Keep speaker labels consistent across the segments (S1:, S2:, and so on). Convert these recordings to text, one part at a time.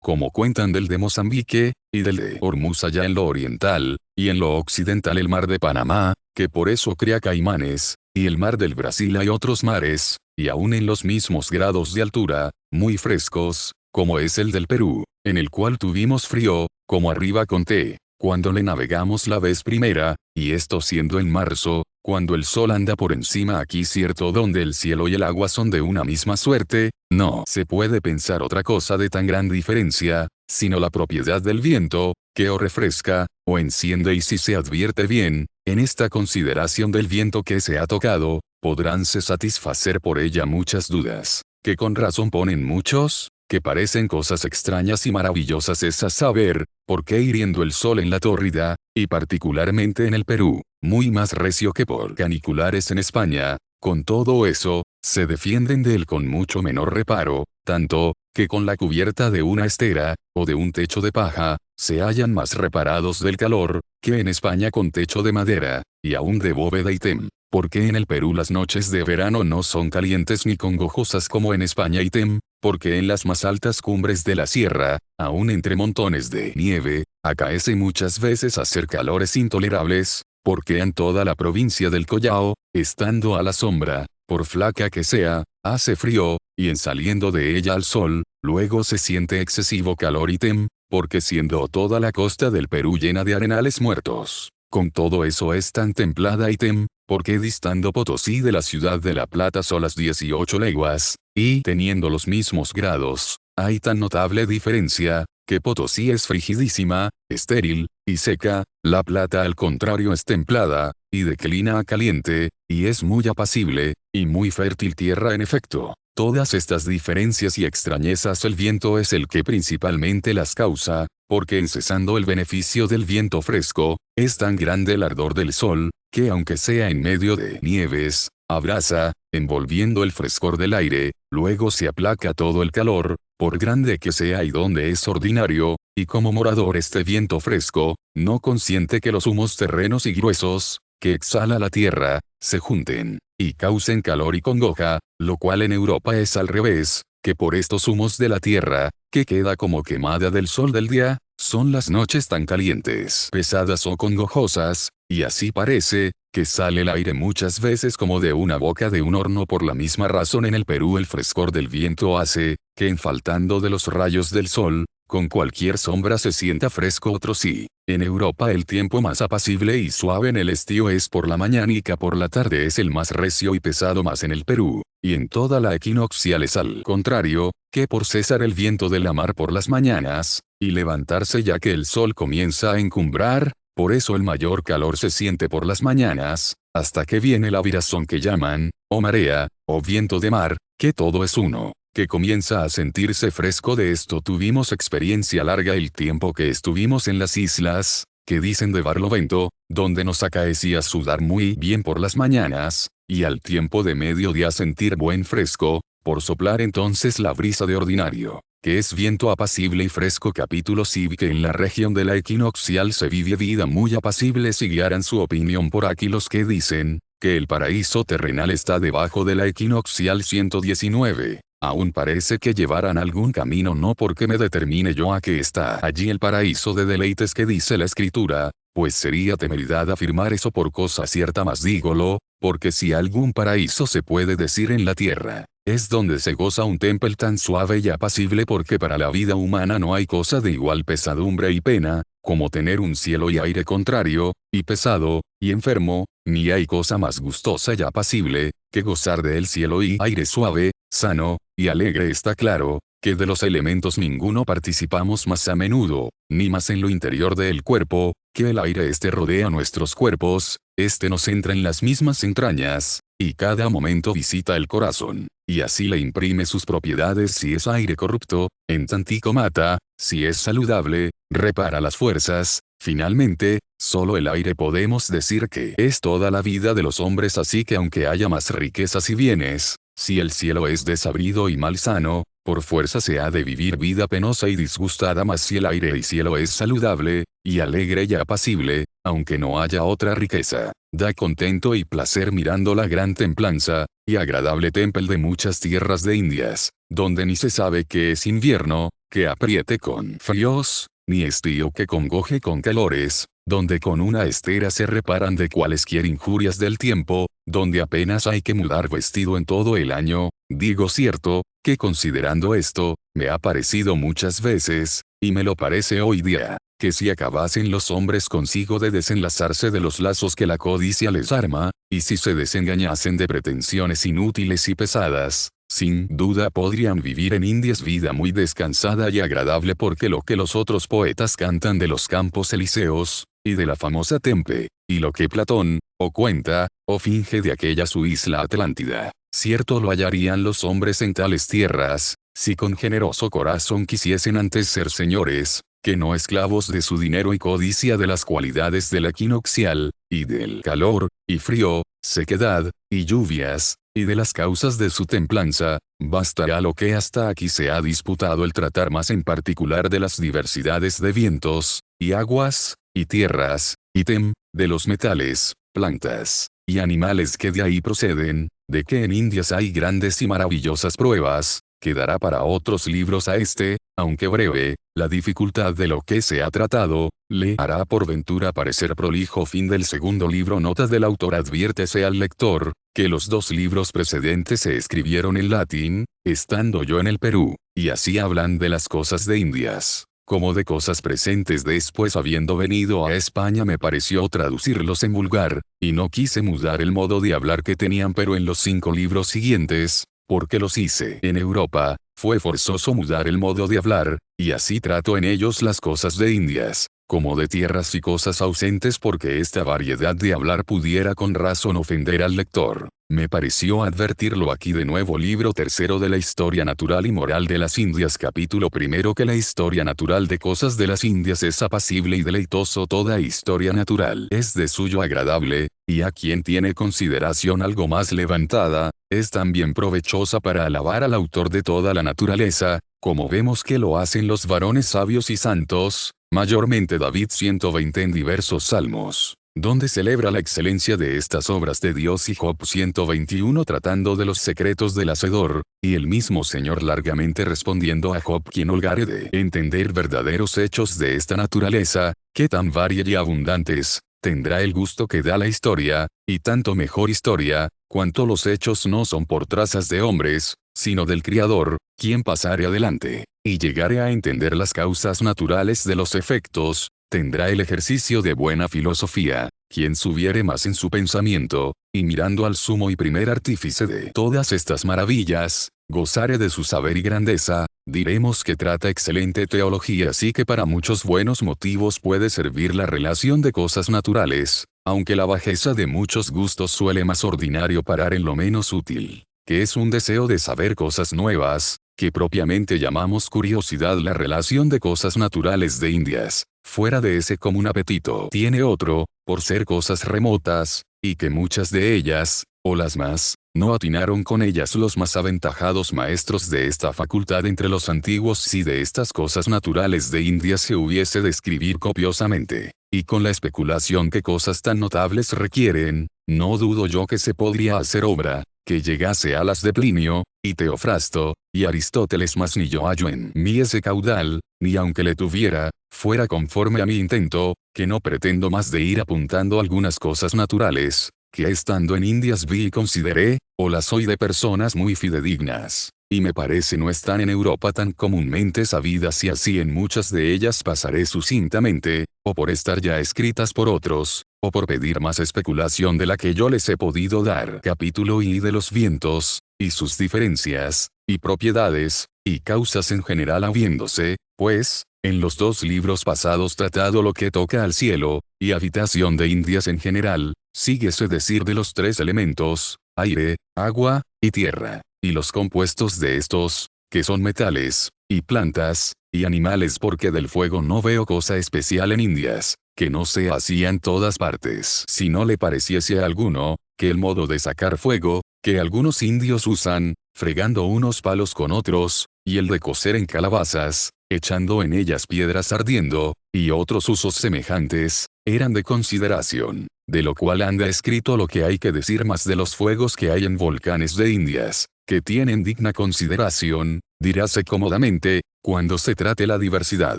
S1: como cuentan del de Mozambique, y del de Hormuz allá en lo oriental, y en lo occidental el mar de Panamá, que por eso crea caimanes, y el mar del Brasil hay otros mares, y aún en los mismos grados de altura, muy frescos, como es el del Perú, en el cual tuvimos frío, como arriba conté, cuando le navegamos la vez primera, y esto siendo en marzo, cuando el sol anda por encima aquí cierto donde el cielo y el agua son de una misma suerte, no se puede pensar otra cosa de tan gran diferencia, sino la propiedad del viento, que o refresca, o enciende y si se advierte bien, en esta consideración del viento que se ha tocado, podránse satisfacer por ella muchas dudas, que con razón ponen muchos, que parecen cosas extrañas y maravillosas es a saber, por qué hiriendo el sol en la tórrida, y particularmente en el Perú, muy más recio que por caniculares en España, con todo eso, se defienden de él con mucho menor reparo, tanto, que con la cubierta de una estera, o de un techo de paja, se hallan más reparados del calor, que en España con techo de madera, y aún de bóveda y tem. Porque en el Perú las noches de verano no son calientes ni congojosas como en España y tem, porque en las más altas cumbres de la sierra, aún entre montones de nieve, acaece muchas veces hacer calores intolerables, porque en toda la provincia del Collao, estando a la sombra, por flaca que sea, hace frío, y en saliendo de ella al sol, luego se siente excesivo calor y tem, porque siendo toda la costa del Perú llena de arenales muertos, con todo eso es tan templada y tem, porque distando Potosí de la ciudad de La Plata solas 18 leguas, y teniendo los mismos grados, hay tan notable diferencia, que Potosí es frigidísima, estéril, y seca, La Plata al contrario es templada, y declina a caliente, y es muy apacible, y muy fértil tierra en efecto. Todas estas diferencias y extrañezas el viento es el que principalmente las causa, porque en cesando el beneficio del viento fresco, es tan grande el ardor del sol, que aunque sea en medio de nieves, abrasa, envolviendo el frescor del aire, luego se aplaca todo el calor, por grande que sea y donde es ordinario, y como morador este viento fresco, no consiente que los humos terrenos y gruesos, que exhala la tierra, se junten, y causen calor y congoja, lo cual en Europa es al revés, que por estos humos de la tierra, que queda como quemada del sol del día, son las noches tan calientes, pesadas o congojosas, y así parece, que sale el aire muchas veces como de una boca de un horno. Por la misma razón en el Perú el frescor del viento hace, que en faltando de los rayos del sol, con cualquier sombra se sienta fresco otro sí. En Europa el tiempo más apacible y suave en el estío es por la mañanica, por la tarde es el más recio y pesado más en el Perú, y en toda la equinoccial es al contrario, que por cesar el viento de la mar por las mañanas, y levantarse ya que el sol comienza a encumbrar, por eso el mayor calor se siente por las mañanas, hasta que viene la virazón que llaman, o marea, o viento de mar, que todo es uno, que comienza a sentirse fresco. De esto tuvimos experiencia larga el tiempo que estuvimos en las islas, que dicen de Barlovento, donde nos acaecía sudar muy bien por las mañanas, y al tiempo de mediodía sentir buen fresco, por soplar entonces la brisa de ordinario, que es viento apacible y fresco. Capítulo sí, que en la región de la equinoccial se vive vida muy apacible. Si guiaran su opinión por aquí los que dicen, que el paraíso terrenal está debajo de la equinoccial 119. Aún parece que llevaran algún camino, no porque me determine yo a que está allí el paraíso de deleites que dice la escritura, pues sería temeridad afirmar eso por cosa cierta, mas dígolo, porque si algún paraíso se puede decir en la tierra, es donde se goza un temple tan suave y apacible, porque para la vida humana no hay cosa de igual pesadumbre y pena, como tener un cielo y aire contrario, y pesado, y enfermo, ni hay cosa más gustosa y apacible, que gozar del cielo y aire suave, sano, y alegre. Está claro, que de los elementos ninguno participamos más a menudo, ni más en lo interior del cuerpo, que el aire. Este rodea nuestros cuerpos, este nos entra en las mismas entrañas, y cada momento visita el corazón, y así le imprime sus propiedades. Si es aire corrupto, en tantico mata, si es saludable, repara las fuerzas. Finalmente, solo el aire podemos decir que es toda la vida de los hombres, así que aunque haya más riquezas y bienes, si el cielo es desabrido y malsano, por fuerza se ha de vivir vida penosa y disgustada. Mas si el aire y cielo es saludable, y alegre y apacible, aunque no haya otra riqueza, da contento y placer mirando la gran templanza, y agradable temple de muchas tierras de Indias, donde ni se sabe que es invierno, que apriete con fríos, ni estío que congoje con calores, donde con una estera se reparan de cualesquier injurias del tiempo, donde apenas hay que mudar vestido en todo el año, digo cierto, que considerando esto, me ha parecido muchas veces, y me lo parece hoy día, que si acabasen los hombres consigo de desenlazarse de los lazos que la codicia les arma, y si se desengañasen de pretensiones inútiles y pesadas, sin duda podrían vivir en Indias vida muy descansada y agradable, porque lo que los otros poetas cantan de los campos elíseos, y de la famosa Tempe, y lo que Platón, o cuenta, o finge de aquella su isla Atlántida, cierto lo hallarían los hombres en tales tierras, si con generoso corazón quisiesen antes ser señores, que no esclavos de su dinero y codicia de las cualidades del equinoccial, y del calor, y frío, sequedad, y lluvias, y de las causas de su templanza. Bastará lo que hasta aquí se ha disputado el tratar más en particular de las diversidades de vientos, y aguas, y tierras, de los metales, plantas, y animales que de ahí proceden, de que en Indias hay grandes y maravillosas pruebas, que dará para otros libros a este, aunque breve, la dificultad de lo que se ha tratado, le hará por ventura parecer prolijo. Fin del segundo libro. Nota del autor. Adviértese al lector, que los 2 libros precedentes se escribieron en latín, estando yo en el Perú, y así hablan de las cosas de Indias, como de cosas presentes. Después, habiendo venido a España, me pareció traducirlos en vulgar, y no quise mudar el modo de hablar que tenían, pero en los 5 libros siguientes, porque los hice en Europa, fue forzoso mudar el modo de hablar, y así trato en ellos las cosas de Indias, como de tierras y cosas ausentes, porque esta variedad de hablar pudiera con razón ofender al lector. Me pareció advertirlo aquí de nuevo. Libro tercero de la Historia Natural y Moral de las Indias. Capítulo primero. Que la historia natural de cosas de las Indias es apacible y deleitoso. Toda historia natural es de suyo agradable, y a quien tiene consideración algo más levantada, es también provechosa para alabar al autor de toda la naturaleza, como vemos que lo hacen los varones sabios y santos, mayormente David 120 en diversos salmos, donde celebra la excelencia de estas obras de Dios, y Job 121 tratando de los secretos del Hacedor, y el mismo Señor largamente respondiendo a Job: quien holgare de entender verdaderos hechos de esta naturaleza, que tan varia y abundantes, tendrá el gusto que da la historia, y tanto mejor historia, cuanto los hechos no son por trazas de hombres, sino del Criador, quien pasare adelante, y llegare a entender las causas naturales de los efectos, tendrá el ejercicio de buena filosofía, quien subiere más en su pensamiento, y mirando al sumo y primer artífice de todas estas maravillas, gozare de su saber y grandeza. Diremos que trata excelente teología, así que para muchos buenos motivos puede servir la relación de cosas naturales, aunque la bajeza de muchos gustos suele más ordinario parar en lo menos útil, que es un deseo de saber cosas nuevas, que propiamente llamamos curiosidad. La relación de cosas naturales de Indias, fuera de ese común apetito, tiene otro, por ser cosas remotas, y que muchas de ellas, o las más, no atinaron con ellas los más aventajados maestros de esta facultad entre los antiguos. Si de estas cosas naturales de Indias se hubiese de escribir copiosamente, y con la especulación que cosas tan notables requieren, no dudo yo que se podría hacer obra, que llegase a las de Plinio, y Teofrasto, y Aristóteles. Mas ni yo hallo en mí ese caudal, ni aunque le tuviera, fuera conforme a mi intento, que no pretendo más de ir apuntando algunas cosas naturales, que estando en Indias vi y consideré, o las oí de personas muy fidedignas, y me parece no están en Europa tan comúnmente sabidas, y así en muchas de ellas pasaré sucintamente, o por estar ya escritas por otros, o por pedir más especulación de la que yo les he podido dar. Capítulo I de los vientos, y sus diferencias, y propiedades, y causas en general, habiéndose, pues, en los 2 libros pasados tratado lo que toca al cielo, y habitación de Indias en general, síguese decir de los 3 elementos, aire, agua, y tierra, y los compuestos de estos, que son metales, y plantas, y animales, porque del fuego no veo cosa especial en Indias, que no sea así en todas partes. Si no le pareciese a alguno, que el modo de sacar fuego, que algunos indios usan, fregando unos palos con otros, y el de cocer en calabazas, echando en ellas piedras ardiendo, y otros usos semejantes, eran de consideración, de lo cual anda escrito lo que hay que decir más de los fuegos que hay en volcanes de Indias, que tienen digna consideración, diráse cómodamente, cuando se trate la diversidad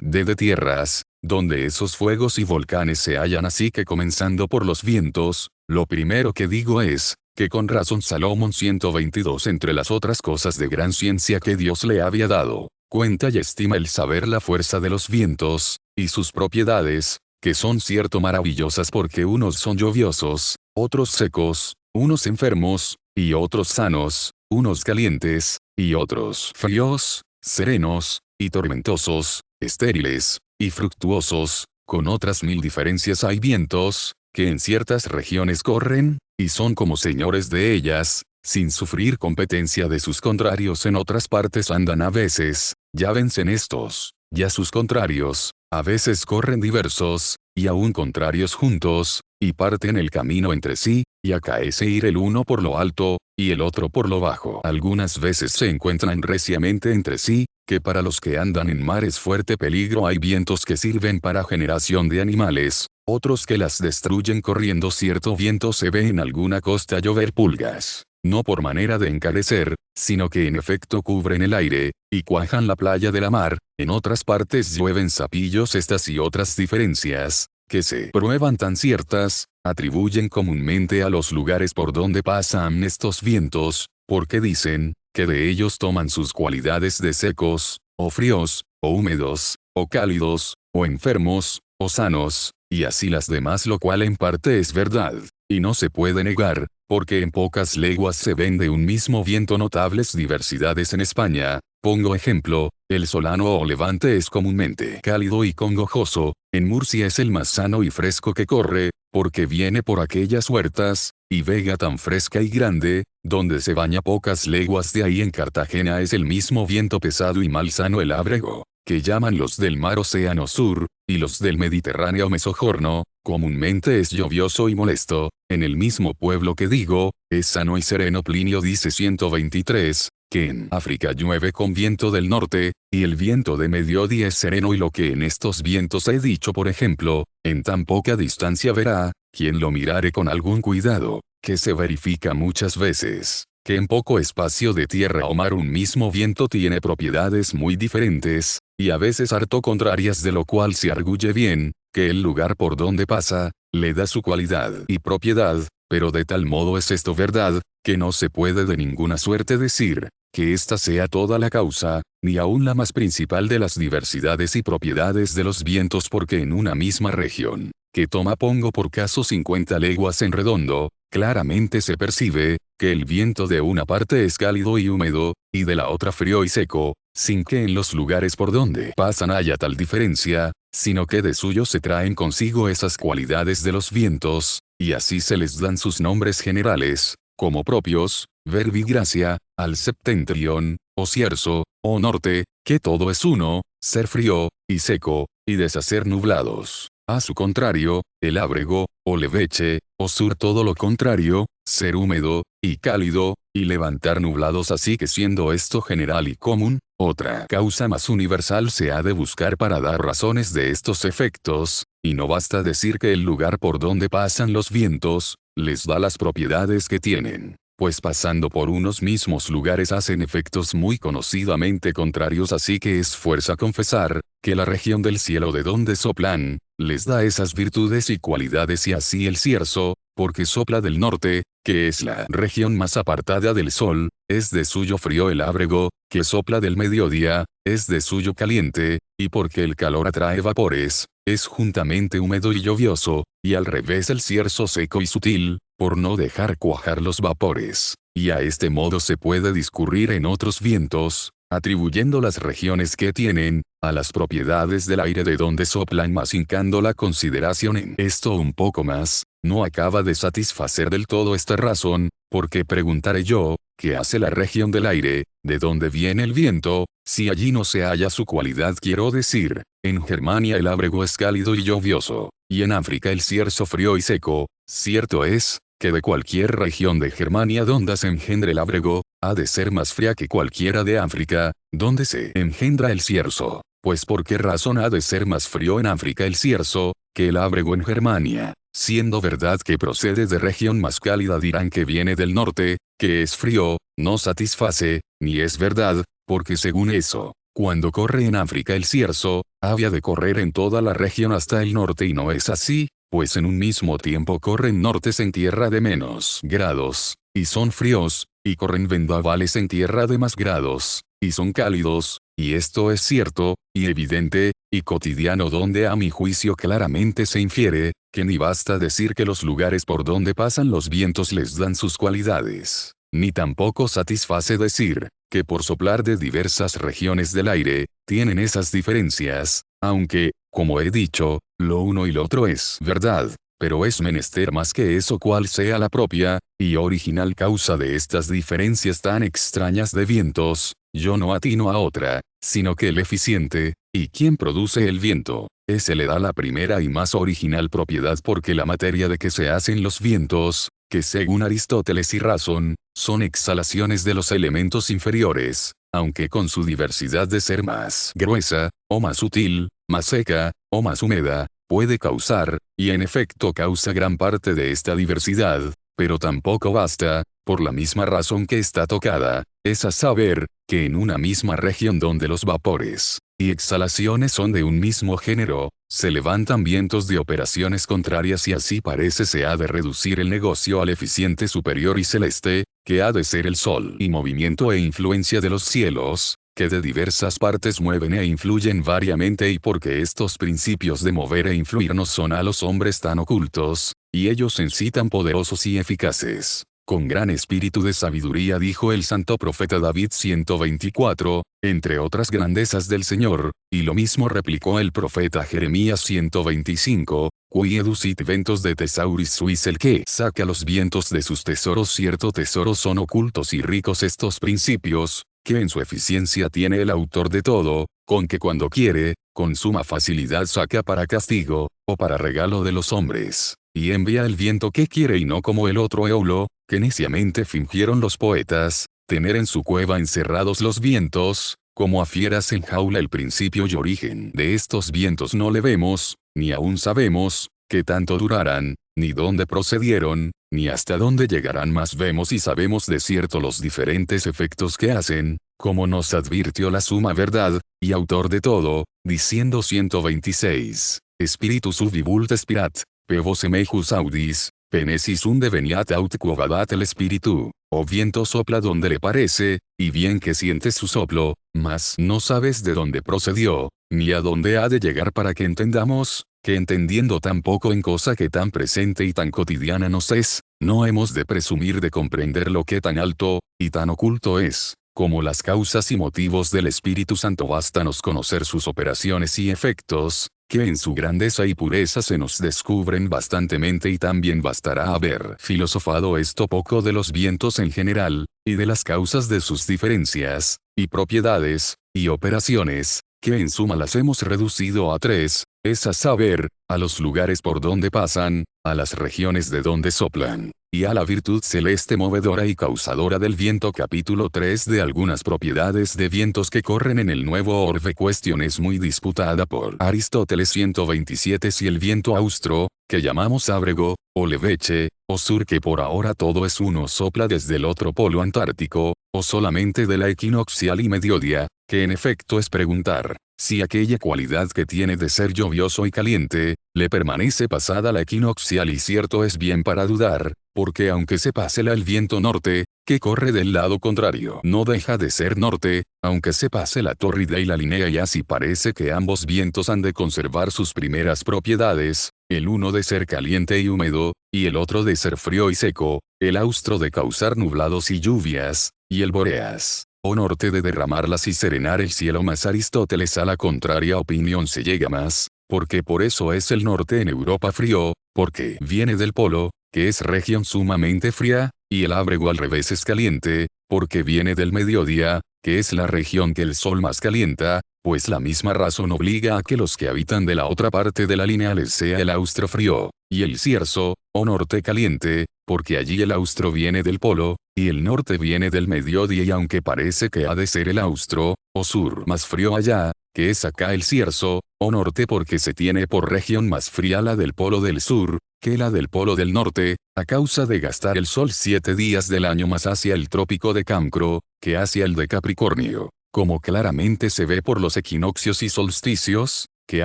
S1: de tierras, donde esos fuegos y volcanes se hallan. Así que comenzando por los vientos, lo primero que digo es, que con razón Salomón 122 entre las otras cosas de gran ciencia que Dios le había dado, cuenta y estima el saber la fuerza de los vientos, y sus propiedades, que son cierto maravillosas porque unos son lluviosos, otros secos, unos enfermos, y otros sanos, unos calientes, y otros fríos, serenos, y tormentosos, estériles, y fructuosos, con otras mil diferencias hay vientos, que en ciertas regiones corren, y son como señores de ellas, sin sufrir competencia de sus contrarios en otras partes andan a veces, ya vencen estos, ya sus contrarios, a veces corren diversos, y aún contrarios juntos, y parten el camino entre sí, y acaece ir el uno por lo alto, y el otro por lo bajo. Algunas veces se encuentran reciamente entre sí, que para los que andan en mares fuerte peligro hay vientos que sirven para generación de animales, otros que las destruyen corriendo. Cierto viento se ve en alguna costa llover pulgas, no por manera de encarecer, sino que en efecto cubren el aire, y cuajan la playa de la mar. En otras partes llueven sapillos. Estas y otras diferencias, que se prueban tan ciertas, atribuyen comúnmente a los lugares por donde pasan estos vientos, porque dicen, que de ellos toman sus cualidades de secos, o fríos, o húmedos, o cálidos, o enfermos, o sanos, y así las demás, lo cual en parte es verdad, y no se puede negar, porque en pocas leguas se ven de un mismo viento notables diversidades. En España, pongo ejemplo, el solano o levante es comúnmente cálido y congojoso, en Murcia es el más sano y fresco que corre, porque viene por aquellas huertas, y vega tan fresca y grande, donde se baña pocas leguas de ahí. En Cartagena es el mismo viento pesado y malsano el ábrego, que llaman los del mar Océano Sur, y los del Mediterráneo Mesojorno, comúnmente es lluvioso y molesto. En el mismo pueblo que digo, es sano y sereno. Plinio dice 123, que en África llueve con viento del norte, y el viento de mediodía es sereno. Y lo que en estos vientos he dicho, por ejemplo, en tan poca distancia verá, quien lo mirare con algún cuidado, que se verifica muchas veces, que en poco espacio de tierra o mar un mismo viento tiene propiedades muy diferentes, y a veces harto contrarias, de lo cual se arguye bien, que el lugar por donde pasa, le da su cualidad y propiedad, pero de tal modo es esto verdad, que no se puede de ninguna suerte decir, que esta sea toda la causa, ni aun la más principal de las diversidades y propiedades de los vientos, porque en una misma región, que toma pongo por caso 50 leguas en redondo, claramente se percibe, que el viento de una parte es cálido y húmedo, y de la otra frío y seco, sin que en los lugares por donde pasan haya tal diferencia, sino que de suyo se traen consigo esas cualidades de los vientos, y así se les dan sus nombres generales, como propios, verbigracia, al septentrión, o cierzo, o norte, que todo es uno, ser frío, y seco, y deshacer nublados. A su contrario, el ábrego, o leveche, o sur todo lo contrario, ser húmedo, y cálido, y levantar nublados. Así que siendo esto general y común, otra causa más universal se ha de buscar para dar razones de estos efectos, y no basta decir que el lugar por donde pasan los vientos, les da las propiedades que tienen, pues pasando por unos mismos lugares hacen efectos muy conocidamente contrarios. Así que es fuerza confesar, que la región del cielo de donde soplan, les da esas virtudes y cualidades. Y así el cierzo, porque sopla del norte, que es la región más apartada del sol, es de suyo frío. El ábrego, que sopla del mediodía, es de suyo caliente, y porque el calor atrae vapores, es juntamente húmedo y lluvioso, y al revés el cierzo seco y sutil, por no dejar cuajar los vapores. Y a este modo se puede discurrir en otros vientos, atribuyendo las regiones que tienen, a las propiedades del aire de donde soplan. Mas hincando la consideración en esto un poco más, no acaba de satisfacer del todo esta razón, porque preguntaré yo, ¿qué hace la región del aire, de donde viene el viento, si allí no se halla su cualidad? Quiero decir, en Germania el ábrego es cálido y lluvioso, y en África el cierzo frío y seco. Cierto es, que de cualquier región de Germania donde se engendre el ábrego, ha de ser más fría que cualquiera de África, donde se engendra el cierzo. Pues ¿por qué razón ha de ser más frío en África el cierzo, que el ábrego en Germania? siendo verdad que procede de región más cálida dirán que viene del norte, que es frío, no satisface, ni es verdad, porque según eso, cuando corre en África el cierzo, había de correr en toda la región hasta el norte y no es así, pues en un mismo tiempo corren nortes en tierra de menos grados, y son fríos, y corren vendavales en tierra de más grados, y son cálidos, y esto es cierto, y evidente, y cotidiano donde a mi juicio claramente se infiere, que ni basta decir que los lugares por donde pasan los vientos les dan sus cualidades, ni tampoco satisface decir, que por soplar de diversas regiones del aire, tienen esas diferencias, aunque, como he dicho, lo uno y lo otro es verdad, pero es menester más que eso cual sea la propia, y original causa de estas diferencias tan extrañas de vientos, yo no atino a otra, sino que el eficiente, y quien produce el viento, ese le da la primera y más original propiedad porque la materia de que se hacen los vientos, que según Aristóteles y Razón, son exhalaciones de los elementos inferiores, aunque con su diversidad de ser más gruesa, o más sutil, más seca, o más húmeda, puede causar, y en efecto causa gran parte de esta diversidad, pero tampoco basta, por la misma razón que está tocada, es a saber, que en una misma región donde los vapores y exhalaciones son de un mismo género, se levantan vientos de operaciones contrarias y así parece se ha de reducir el negocio al eficiente superior y celeste, que ha de ser el sol y movimiento e influencia de los cielos, que de diversas partes mueven e influyen variamente y porque estos principios de mover e influir no son a los hombres tan ocultos, y ellos en sí tan poderosos y eficaces. Con gran espíritu de sabiduría dijo el santo profeta David 124, entre otras grandezas del Señor, y lo mismo replicó el profeta Jeremías 125, qui educit ventos de thesauris suis el que saca los vientos de sus tesoros cierto tesoros son ocultos y ricos estos principios, que en su eficiencia tiene el autor de todo, con que cuando quiere, con suma facilidad saca para castigo, o para regalo de los hombres, y envía el viento que quiere y no como el otro Eolo, que neciamente fingieron los poetas, tener en su cueva encerrados los vientos, como a fieras en jaula el principio y origen de estos vientos no le vemos, ni aún sabemos, qué tanto durarán, ni dónde procedieron, ni hasta dónde llegarán mas vemos y sabemos de cierto los diferentes efectos que hacen, como nos advirtió la suma verdad, y autor de todo, diciendo 126, Spiritus ubi vult spirat, pevos mejus audis, penesis unde veniat aut quovadat el espíritu, o viento sopla donde le parece, y bien que sientes su soplo, mas no sabes de dónde procedió, ni a dónde ha de llegar para que entendamos, que entendiendo tan poco en cosa que tan presente y tan cotidiana nos es, no hemos de presumir de comprender lo que tan alto, y tan oculto es, como las causas y motivos del Espíritu Santo bástanos conocer sus operaciones y efectos, que en su grandeza y pureza se nos descubren bastantemente y también bastará haber filosofado esto poco de los vientos en general, y de las causas de sus diferencias, y propiedades, y operaciones, que en suma las hemos reducido a tres, es a saber, a los lugares por donde pasan, a las regiones de donde soplan, y a la virtud celeste movedora y causadora del viento. Capítulo 3 de algunas propiedades de vientos que corren en el nuevo orbe. Cuestión es muy disputada por Aristóteles 127 si el viento austro, que llamamos ábrego, o leveche, o sur que por ahora todo es uno sopla desde el otro polo antártico, o solamente de la equinoccial y mediodía, que en efecto es preguntar, si aquella cualidad que tiene de ser lluvioso y caliente, le permanece pasada la equinoccial y cierto es bien para dudar, porque aunque se pásela el viento norte, que corre del lado contrario, no deja de ser norte, aunque se pase la tórrida y la línea y así parece que ambos vientos han de conservar sus primeras propiedades, el uno de ser caliente y húmedo, y el otro de ser frío y seco, el austro de causar nublados y lluvias, y el boreas, o norte de derramarlas y serenar el cielo. Mas Aristóteles a la contraria opinión se llega más, porque por eso es el norte en Europa frío, porque viene del polo, que es región sumamente fría, y el ábrego al revés es caliente, porque viene del mediodía, que es la región que el sol más calienta, pues la misma razón obliga a que los que habitan de la otra parte de la línea les sea el austro frío, y el cierzo, o norte caliente, porque allí el austro viene del polo, y el norte viene del mediodía y aunque parece que ha de ser el austro, o sur más frío allá, que es acá el cierzo, o norte porque se tiene por región más fría la del polo del sur, que la del polo del norte, a causa de gastar el sol 7 días del año más hacia el trópico de Cancro, que hacia el de Capricornio, como claramente se ve por los equinoccios y solsticios, que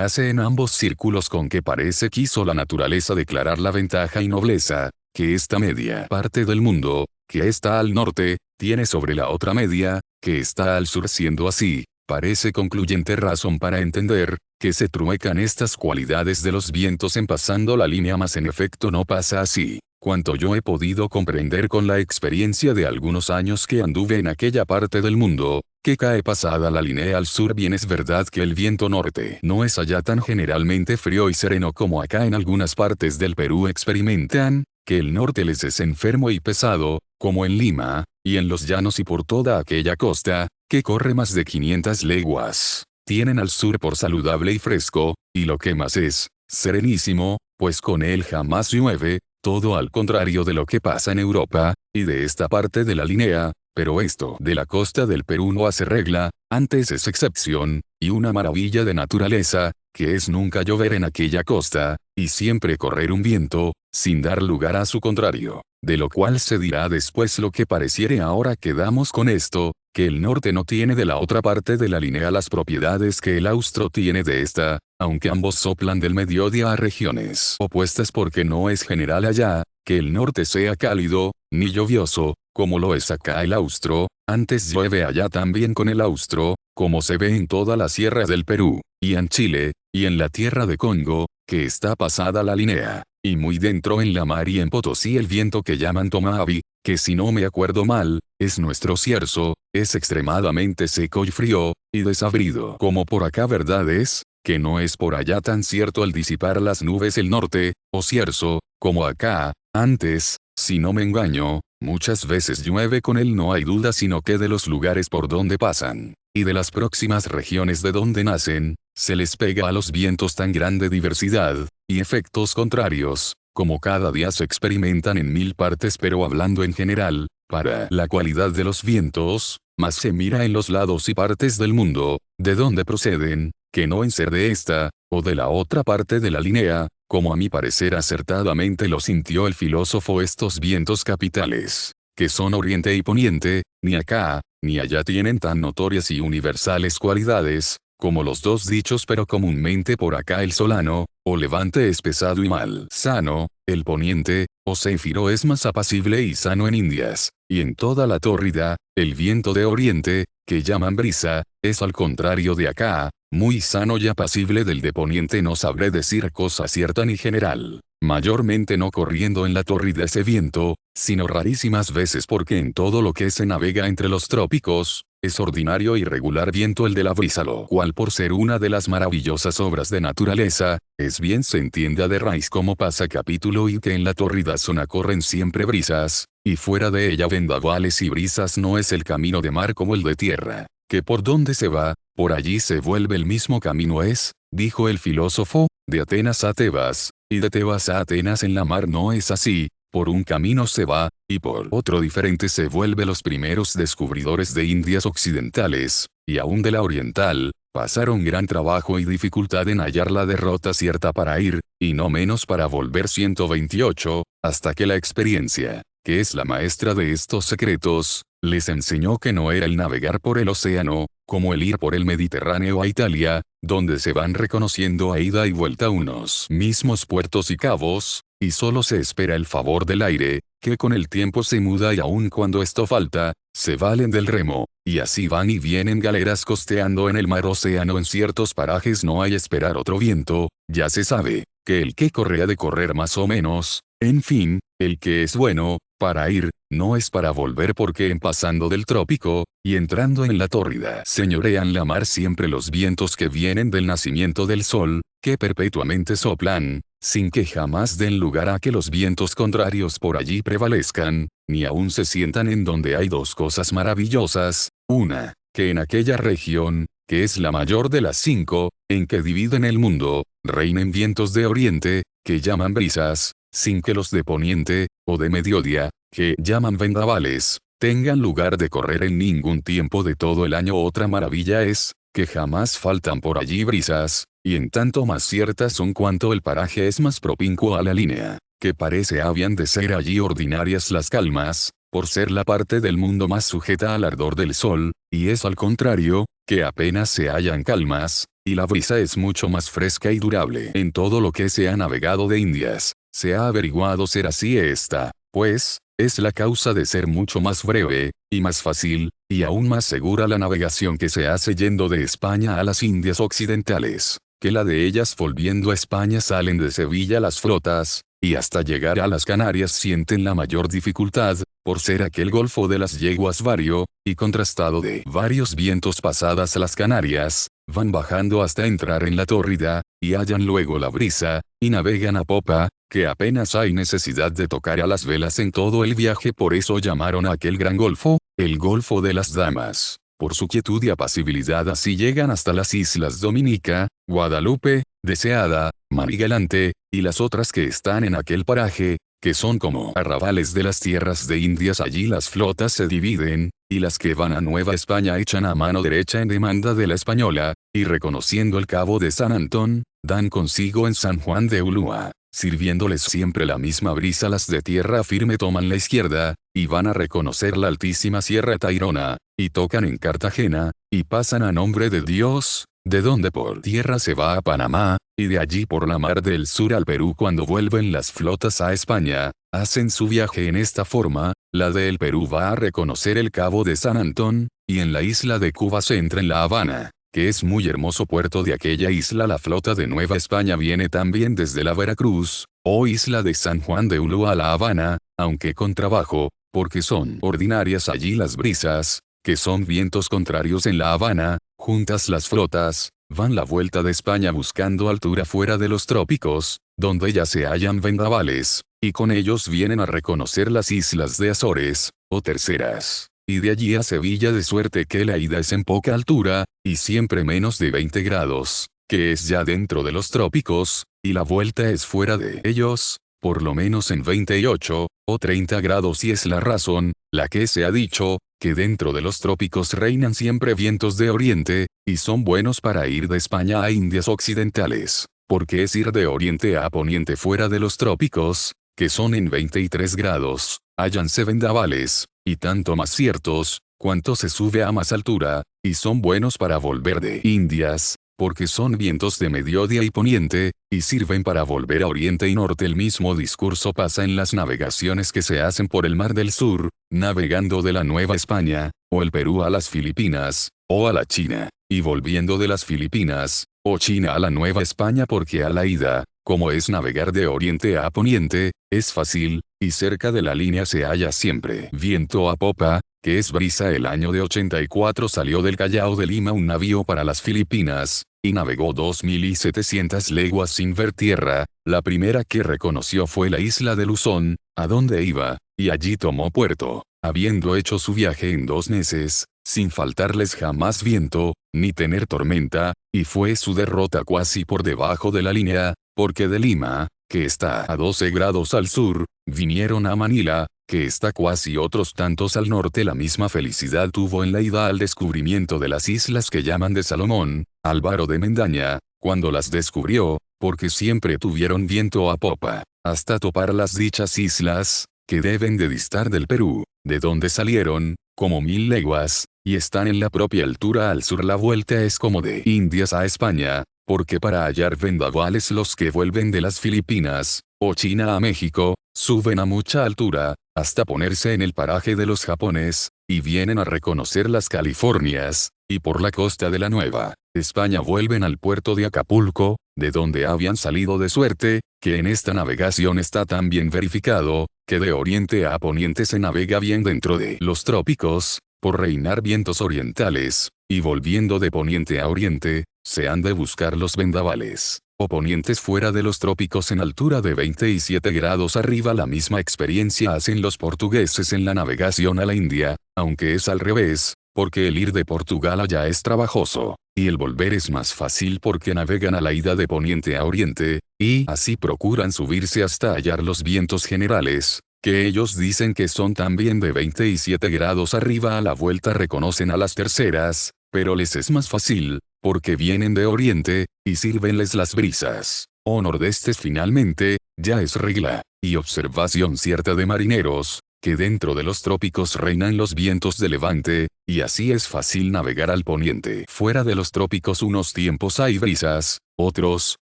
S1: hace en ambos círculos con que parece quiso la naturaleza declarar la ventaja y nobleza, que esta media parte del mundo, que está al norte, tiene sobre la otra media, que está al sur siendo así, parece concluyente razón para entender, que se truecan estas cualidades de los vientos en pasando la línea mas en efecto no pasa así. Cuanto yo he podido comprender con la experiencia de algunos años que anduve en aquella parte del mundo, que cae pasada la línea al sur bien es verdad que el viento norte no es allá tan generalmente frío y sereno como acá en algunas partes del Perú experimentan, que el norte les es enfermo y pesado, como en Lima, y en los llanos y por toda aquella costa, que corre más de 500 leguas. Tienen al sur por saludable y fresco, y lo que más es, serenísimo, pues con él jamás llueve, todo al contrario de lo que pasa en Europa, y de esta parte de la línea, pero esto de la costa del Perú no hace regla, antes es excepción, y una maravilla de naturaleza, que es nunca llover en aquella costa, y siempre correr un viento, sin dar lugar a su contrario, de lo cual se dirá después lo que pareciere ahora quedamos con esto, que el norte no tiene de la otra parte de la línea las propiedades que el austro tiene de esta, aunque ambos soplan del mediodía a regiones opuestas porque no es general allá, que el norte sea cálido, ni lluvioso, como lo es acá el austro, antes llueve allá también con el austro, como se ve en toda la sierra del Perú, y en Chile, y en la tierra de Congo, que está pasada la línea, y muy dentro en la mar y en Potosí el viento que llaman Tomavi, que si no me acuerdo mal, es nuestro cierzo, es extremadamente seco y frío, y desabrido como por acá verdad es, que no es por allá tan cierto el disipar las nubes el norte, o cierzo, como acá, antes, si no me engaño, muchas veces llueve con él no hay duda sino que de los lugares por donde pasan, y de las próximas regiones de donde nacen, se les pega a los vientos tan grande diversidad, y efectos contrarios, como cada día se experimentan en 1000 partes pero hablando en general, para la cualidad de los vientos, más se mira en los lados y partes del mundo, de donde proceden, que no en ser de esta, o de la otra parte de la línea, como a mi parecer acertadamente lo sintió el filósofo estos vientos capitales, que son oriente y poniente, ni acá, ni allá tienen tan notorias y universales cualidades, como los dos dichos pero comúnmente por acá el solano, o levante es pesado y mal sano, el poniente, o céfiro es más apacible y sano en Indias, y en toda la tórrida, el viento de oriente, que llaman brisa, es al contrario de acá, muy sano y apacible del de poniente no sabré decir cosa cierta ni general, mayormente no corriendo en la tórrida ese viento, sino rarísimas veces porque en todo lo que se navega entre los trópicos, es ordinario y regular viento el de la brisa lo cual por ser una de las maravillosas obras de naturaleza, es bien se entiende de raíz como pasa capítulo y que en la tórrida zona corren siempre brisas, y fuera de ella vendavales y brisas no es el camino de mar como el de tierra, que por donde se va, por allí se vuelve el mismo camino es, dijo el filósofo, de Atenas a Tebas, y de Tebas a Atenas en la mar no es así, por un camino se va, y por otro diferente se vuelve los primeros descubridores de Indias occidentales, y aún de la oriental, pasaron gran trabajo y dificultad en hallar la derrota cierta para ir, y no menos para volver 128, hasta que la experiencia, que es la maestra de estos secretos, les enseñó que no era el navegar por el océano, como el ir por el Mediterráneo a Italia, donde se van reconociendo a ida y vuelta unos mismos puertos y cabos, y solo se espera el favor del aire, que con el tiempo se muda y aun cuando esto falta, se valen del remo, y así van y vienen galeras costeando en el mar océano en ciertos parajes no hay esperar otro viento, ya se sabe, que el que corre ha de correr más o menos, en fin, el que es bueno, para ir, no es para volver porque en pasando del trópico, y entrando en la tórrida señorean la mar siempre los vientos que vienen del nacimiento del sol, que perpetuamente soplan, sin que jamás den lugar a que los vientos contrarios por allí prevalezcan, ni aún se sientan en donde hay dos cosas maravillosas, una, que en aquella región, que es la mayor de las 5, en que dividen el mundo, reinen vientos de oriente, que llaman brisas, sin que los de poniente, o de mediodía, que llaman vendavales, tengan lugar de correr en ningún tiempo de todo el año. Otra maravilla es, que jamás faltan por allí brisas, y en tanto más ciertas son cuanto el paraje es más propincuo a la línea, que parece habían de ser allí ordinarias las calmas, por ser la parte del mundo más sujeta al ardor del sol, y es al contrario, que apenas se hallan calmas, y la brisa es mucho más fresca y durable. En todo lo que se ha navegado de Indias, se ha averiguado ser así esta, pues, es la causa de ser mucho más breve, y más fácil, y aún más segura la navegación que se hace yendo de España a las Indias Occidentales, que la de ellas volviendo a España. Salen de Sevilla las flotas, y hasta llegar a las Canarias sienten la mayor dificultad, por ser aquel golfo de las yeguas vario, y contrastado de varios vientos. Pasadas las Canarias, van bajando hasta entrar en la Tórrida, y hallan luego la brisa, y navegan a popa, que apenas hay necesidad de tocar a las velas en todo el viaje. Por eso llamaron a aquel gran golfo, el Golfo de las Damas, por su quietud y apacibilidad. Así llegan hasta las islas Dominica, Guadalupe, Deseada, Marigalante, y las otras que están en aquel paraje, que son como arrabales de las tierras de Indias. Allí las flotas se dividen, y las que van a Nueva España echan a mano derecha en demanda de la española, y reconociendo el cabo de San Antón, dan consigo en San Juan de Ulúa, sirviéndoles siempre la misma brisa. Las de tierra firme toman la izquierda, y van a reconocer la altísima Sierra Tayrona, y tocan en Cartagena, y pasan a nombre de Dios, de donde por tierra se va a Panamá, y de allí por la mar del sur al Perú. Cuando vuelven las flotas a España, hacen su viaje en esta forma. La del Perú va a reconocer el cabo de San Antón, y en la isla de Cuba se entra en La Habana, que es muy hermoso puerto. De aquella isla la flota de Nueva España viene también desde la Veracruz, o isla de San Juan de Ulúa, a La Habana, aunque con trabajo, porque son ordinarias allí las brisas, que son vientos contrarios en La Habana. Juntas las flotas, van la vuelta de España buscando altura fuera de los trópicos, donde ya se hallan vendavales, y con ellos vienen a reconocer las islas de Azores, o terceras, y de allí a Sevilla, de suerte que la ida es en poca altura, y siempre menos de 20 grados, que es ya dentro de los trópicos, y la vuelta es fuera de ellos, por lo menos en 28 o 30 grados. Y es la razón, la que se ha dicho, que dentro de los trópicos reinan siempre vientos de oriente, y son buenos para ir de España a Indias Occidentales, porque es ir de oriente a poniente fuera de los trópicos, que son en 23 grados, hállanse vendavales, y tanto más ciertos, cuanto se sube a más altura, y son buenos para volver de Indias, porque son vientos de mediodía y poniente, y sirven para volver a oriente y norte. El mismo discurso pasa en las navegaciones que se hacen por el Mar del Sur, navegando de la Nueva España, o el Perú a las Filipinas, o a la China, y volviendo de las Filipinas, o China a la Nueva España, porque a la ida, como es navegar de oriente a poniente, es fácil, y cerca de la línea se halla siempre viento a popa, que es brisa. El año de 84 salió del Callao de Lima un navío para las Filipinas, y navegó 2700 leguas sin ver tierra. La primera que reconoció fue la isla de Luzón, a donde iba, y allí tomó puerto, habiendo hecho su viaje en 2 meses, sin faltarles jamás viento, ni tener tormenta, y fue su derrota casi por debajo de la línea, porque de Lima, que está a 12 grados al sur, vinieron a Manila, que está casi otros tantos al norte. La misma felicidad tuvo en la ida al descubrimiento de las islas que llaman de Salomón, Álvaro de Mendaña, cuando las descubrió, porque siempre tuvieron viento a popa, hasta topar las dichas islas, que deben de distar del Perú, de donde salieron, como 1000 leguas, y están en la propia altura al sur. La vuelta es como de Indias a España, porque para hallar vendavales los que vuelven de las Filipinas, o China a México, suben a mucha altura, hasta ponerse en el paraje de los Japones, y vienen a reconocer las Californias, y por la costa de la Nueva España vuelven al puerto de Acapulco, de donde habían salido. De suerte, que en esta navegación está tan bien verificado, que de oriente a poniente se navega bien dentro de los trópicos, por reinar vientos orientales, y volviendo de poniente a oriente, se han de buscar los vendavales, o ponientes fuera de los trópicos en altura de 27 grados arriba. La misma experiencia hacen los portugueses en la navegación a la India, aunque es al revés, porque el ir de Portugal allá es trabajoso, y el volver es más fácil porque navegan a la ida de poniente a oriente, y así procuran subirse hasta hallar los vientos generales, que ellos dicen que son también de 27 grados arriba. A la vuelta reconocen a las terceras, pero les es más fácil, porque vienen de oriente, y sírvenles las brisas, o nordestes. Finalmente, ya es regla, y observación cierta de marineros, que dentro de los trópicos reinan los vientos de levante, y así es fácil navegar al poniente. Fuera de los trópicos unos tiempos hay brisas, otros,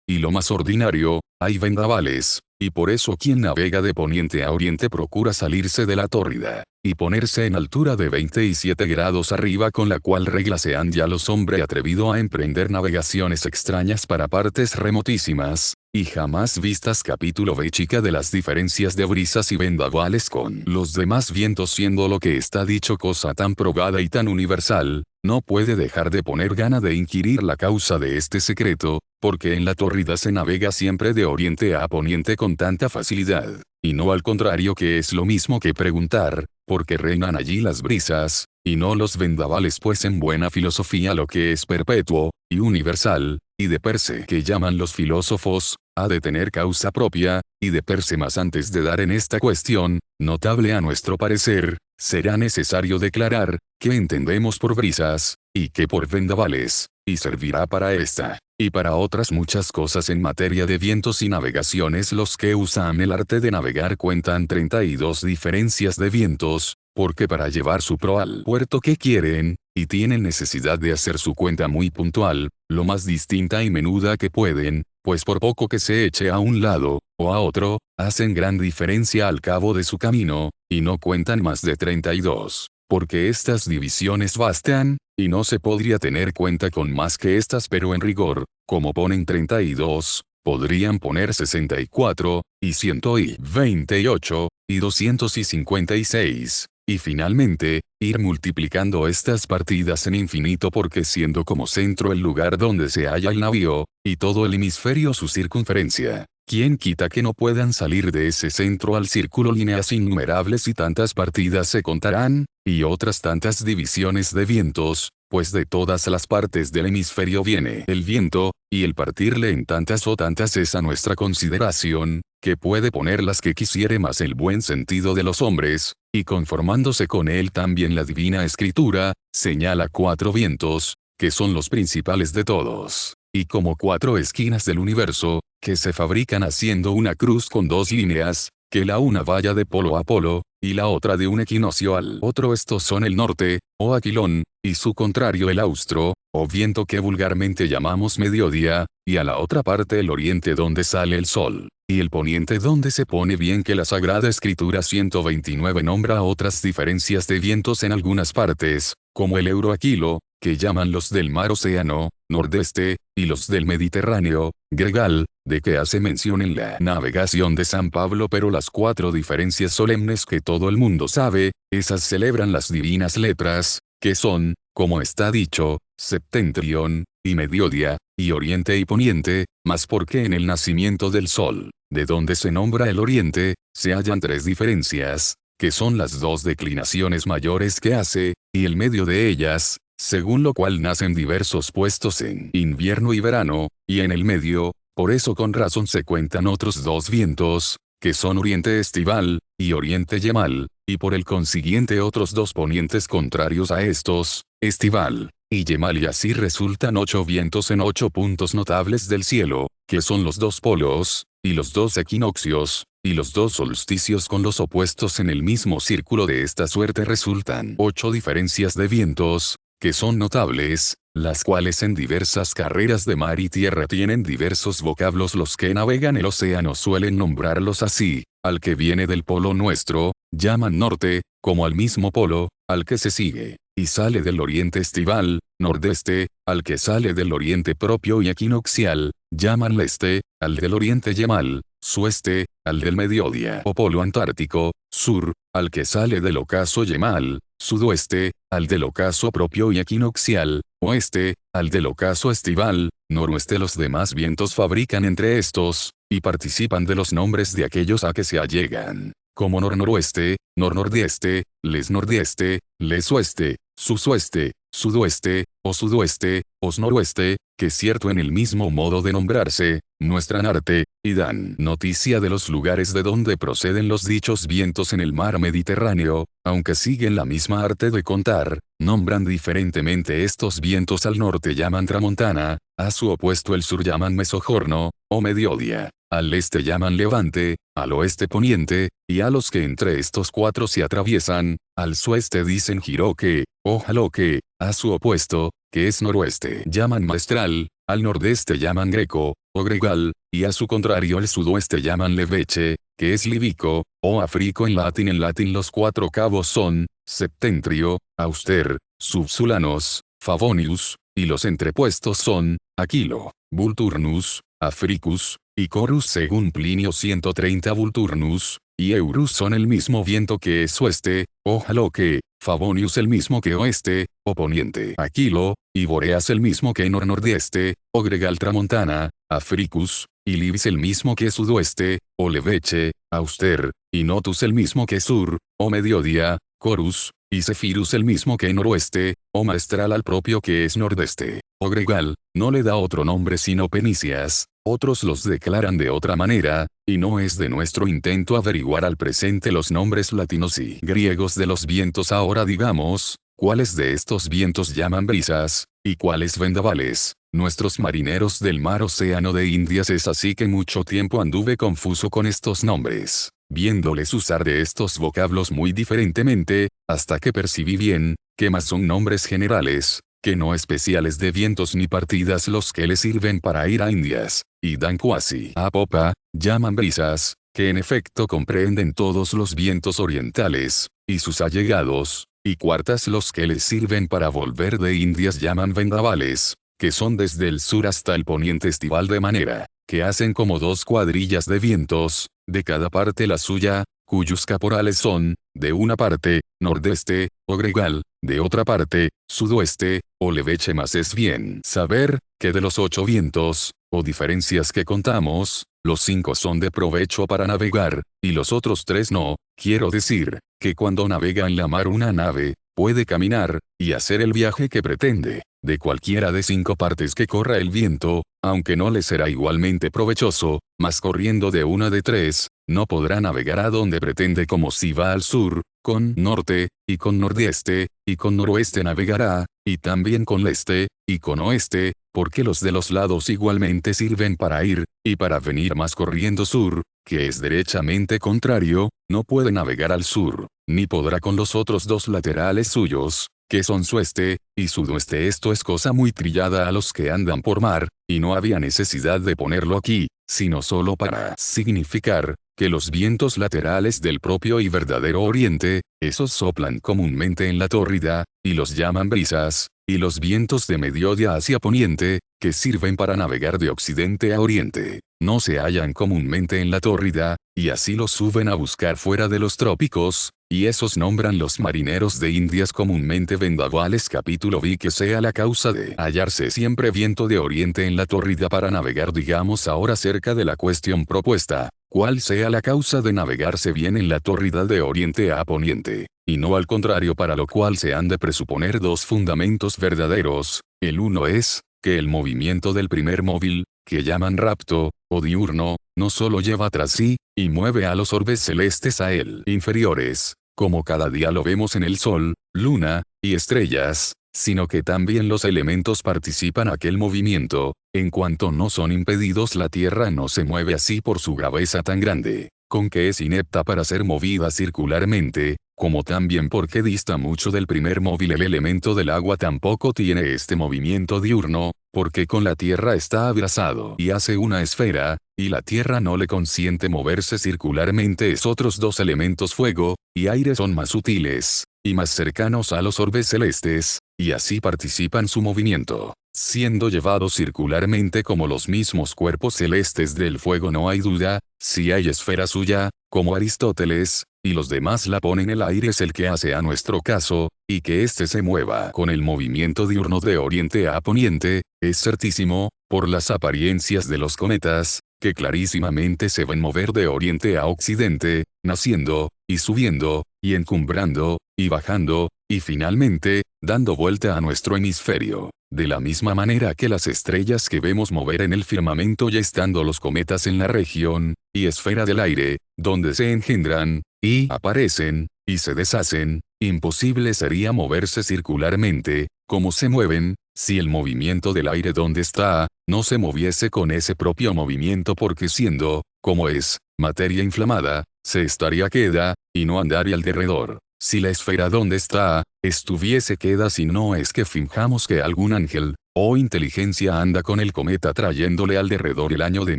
S1: y lo más ordinario, hay vendavales, y por eso quien navega de poniente a oriente procura salirse de la tórrida, y ponerse en altura de 27 grados arriba, con la cual regla se han ya los hombres atrevido a emprender navegaciones extrañas para partes remotísimas, y jamás vistas. Capítulo B chica de las diferencias de brisas y vendavales con los demás vientos, siendo lo que está dicho cosa tan probada y tan universal, no puede dejar de poner gana de inquirir la causa de este secreto, porque en la tórrida se navega siempre de oriente a poniente con tanta facilidad, y no al contrario, que es lo mismo que preguntar, porque reinan allí las brisas, y no los vendavales, pues en buena filosofía lo que es perpetuo, y universal, y de per se que llaman los filósofos, ha de tener causa propia, y de per se. Más antes de dar en esta cuestión, notable a nuestro parecer, será necesario declarar, qué entendemos por brisas, y qué por vendavales, y servirá para esta, y para otras muchas cosas en materia de vientos y navegaciones. Los que usan el arte de navegar cuentan 32 diferencias de vientos, porque para llevar su proa al puerto que quieren, y tienen necesidad de hacer su cuenta muy puntual, lo más distinta y menuda que pueden, pues por poco que se eche a un lado, o a otro, hacen gran diferencia al cabo de su camino, y no cuentan más de 32, porque estas divisiones bastan, y no se podría tener cuenta con más que estas, pero en rigor, como ponen 32, podrían poner 64, y 128, y 256. Y finalmente, ir multiplicando estas partidas en infinito, porque siendo como centro el lugar donde se halla el navío, y todo el hemisferio su circunferencia, ¿quién quita que no puedan salir de ese centro al círculo líneas innumerables, y tantas partidas se contarán, y otras tantas divisiones de vientos, pues de todas las partes del hemisferio viene el viento, y el partirle en tantas o tantas es a nuestra consideración, que puede poner las que quisiere, más el buen sentido de los hombres, y conformándose con él también la divina escritura, señala 4 vientos, que son los principales de todos, y como 4 esquinas del universo, que se fabrican haciendo una cruz con 2 líneas, que la una vaya de polo a polo, y la otra de un equinoccio al otro. Estos son el norte, o aquilón, y su contrario el austro, o viento, que vulgarmente llamamos mediodía, y a la otra parte el oriente, donde sale el sol, y el poniente, donde se pone. Bien que la Sagrada Escritura 129 nombra otras diferencias de vientos en algunas partes, como el euroaquilo, que llaman los del mar océano, nordeste, y los del Mediterráneo, gregal, de que hace mención en la navegación de San Pablo. Pero las 4 diferencias solemnes que todo el mundo sabe, esas celebran las divinas letras, que son, como está dicho, septentrión, y mediodía, y oriente y poniente, mas porque en el nacimiento del sol, de donde se nombra el oriente, se hallan 3 diferencias, que son las 2 declinaciones mayores que hace, y el medio de ellas, según lo cual nacen diversos puestos en invierno y verano, y en el medio, por eso con razón se cuentan otros 2 vientos, que son oriente estival, y oriente yemal, y por el consiguiente otros 2 ponientes contrarios a estos, estival y yemal, y así resultan 8 vientos en 8 puntos notables del cielo, que son los 2 polos, y los 2 equinoccios, y los 2 solsticios con los opuestos en el mismo círculo. De esta suerte resultan 8 diferencias de vientos, que son notables, las cuales en diversas carreras de mar y tierra tienen diversos vocablos. Los que navegan el océano suelen nombrarlos así: al que viene del polo nuestro, llaman norte, como al mismo polo, al que se sigue, y sale del oriente estival, nordeste; al que sale del oriente propio y equinoccial, llaman leste; al del oriente yemal, sueste; al del mediodía o polo antártico, sur; al que sale del ocaso yemal, sudoeste; al del ocaso propio y equinoccial, oeste; al del ocaso estival, noroeste. Los demás vientos fabrican entre estos, y participan de los nombres de aquellos a que se allegan, como nor-noroeste, nor-nordeste, les-nordeste, les-oeste, sus-oeste, sudoeste, os-sudoeste, os-noroeste, que cierto en el mismo modo de nombrarse, muestran arte, y dan noticia de los lugares de donde proceden los dichos vientos en el mar Mediterráneo, aunque siguen la misma arte de contar, nombran diferentemente estos vientos. Al norte llaman tramontana, a su opuesto el sur llaman mesojorno, o mediodia, al este llaman levante, al oeste poniente, y a los que entre estos cuatro se atraviesan, al sueste dicen jiroque, o jaloque, a su opuesto, que es noroeste, llaman maestral, al nordeste llaman greco, o gregal, y a su contrario el sudoeste llaman leveche, que es libico, o africo en latín. En latín los cuatro cabos son, septentrio, auster, subsulanos, favonius, y los entrepuestos son, aquilo, vulturnus, africus, y corus. Según Plinio 130 vulturnus, y eurus son el mismo viento que es oeste, o jaloque, favonius el mismo que oeste, o poniente, aquilo, y boreas el mismo que nordeste, o gregal tramontana, africus, y libis el mismo que sudoeste, o leveche, auster, y notus el mismo que sur, o mediodia, corus, y zephirus el mismo que noroeste, o maestral al propio que es nordeste, o gregal, no le da otro nombre sino penicias. Otros los declaran de otra manera, y no es de nuestro intento averiguar al presente los nombres latinos y griegos de los vientos. Ahora digamos, ¿cuáles de estos vientos llaman brisas, y cuáles vendavales? Nuestros marineros del mar Océano de Indias es así que mucho tiempo anduve confuso con estos nombres, viéndoles usar de estos vocablos muy diferentemente, hasta que percibí bien, que más son nombres generales, que no especiales de vientos ni partidas los que les sirven para ir a Indias, y dan cuasi a popa, llaman brisas, que en efecto comprenden todos los vientos orientales, y sus allegados, y cuartas los que les sirven para volver de Indias llaman vendavales, que son desde el sur hasta el poniente estival, de manera, que hacen como dos cuadrillas de vientos, de cada parte la suya, cuyos caporales son, de una parte, nordeste, o gregal, de otra parte, sudoeste, o leveche. Más es bien saber, que de los 8 vientos, o diferencias que contamos, los 5 son de provecho para navegar, y los otros 3 no. Quiero decir, que cuando navega en la mar una nave, puede caminar, y hacer el viaje que pretende, de cualquiera de 5 partes que corra el viento, aunque no le será igualmente provechoso, mas corriendo de una de 3, no podrá navegar a donde pretende. Como si va al sur, con norte, y con nordeste, y con noroeste navegará, y también con leste, y con oeste, porque los de los lados igualmente sirven para ir, y para venir. Más corriendo sur, que es derechamente contrario, no puede navegar al sur, ni podrá con los otros 2 laterales suyos, que son sueste, y sudoeste. Esto es cosa muy trillada a los que andan por mar, y no había necesidad de ponerlo aquí, sino solo para significar, que los vientos laterales del propio y verdadero oriente, esos soplan comúnmente en la tórrida, y los llaman brisas, y los vientos de mediodía hacia poniente, que sirven para navegar de occidente a oriente, no se hallan comúnmente en la tórrida, y así los suben a buscar fuera de los trópicos, y esos nombran los marineros de Indias comúnmente vendavales. Capítulo vi que sea la causa de hallarse siempre viento de oriente en la tórrida para navegar. Digamos ahora acerca de la cuestión propuesta, cuál sea la causa de navegarse bien en la tórrida de oriente a poniente, y no al contrario, para lo cual se han de presuponer 2 fundamentos verdaderos. El uno es, que el movimiento del primer móvil, que llaman rapto, o diurno, no solo lleva tras sí, y mueve a los orbes celestes a él inferiores, como cada día lo vemos en el sol, luna, y estrellas, sino que también los elementos participan aquel movimiento. En cuanto no son impedidos, la tierra no se mueve así por su graveza tan grande, con que es inepta para ser movida circularmente, como también porque dista mucho del primer móvil. El elemento del agua tampoco tiene este movimiento diurno, porque con la tierra está abrazado y hace una esfera, y la tierra no le consiente moverse circularmente. Es otros 2 elementos, fuego y aire, son más sutiles, y más cercanos a los orbes celestes, y así participan su movimiento, siendo llevados circularmente como los mismos cuerpos celestes del fuego. No hay duda, si hay esfera suya, como Aristóteles, y los demás la ponen, el aire es el que hace a nuestro caso, y que éste se mueva con el movimiento diurno de oriente a poniente, es certísimo, por las apariencias de los cometas, que clarísimamente se ven mover de oriente a occidente, naciendo, y subiendo, y encumbrando, y bajando, y finalmente, dando vuelta a nuestro hemisferio. de la misma manera que las estrellas que vemos mover en el firmamento y estando los cometas en la región y esfera del aire, donde se engendran, y aparecen, y se deshacen, imposible sería moverse circularmente, como se mueven, si el movimiento del aire donde está, no se moviese con ese propio movimiento porque siendo, como es, materia inflamada, se estaría queda, y no andaría alrededor. Si la esfera donde está, estuviese queda si no es que finjamos que algún ángel, o inteligencia anda con el cometa trayéndole alrededor. El año de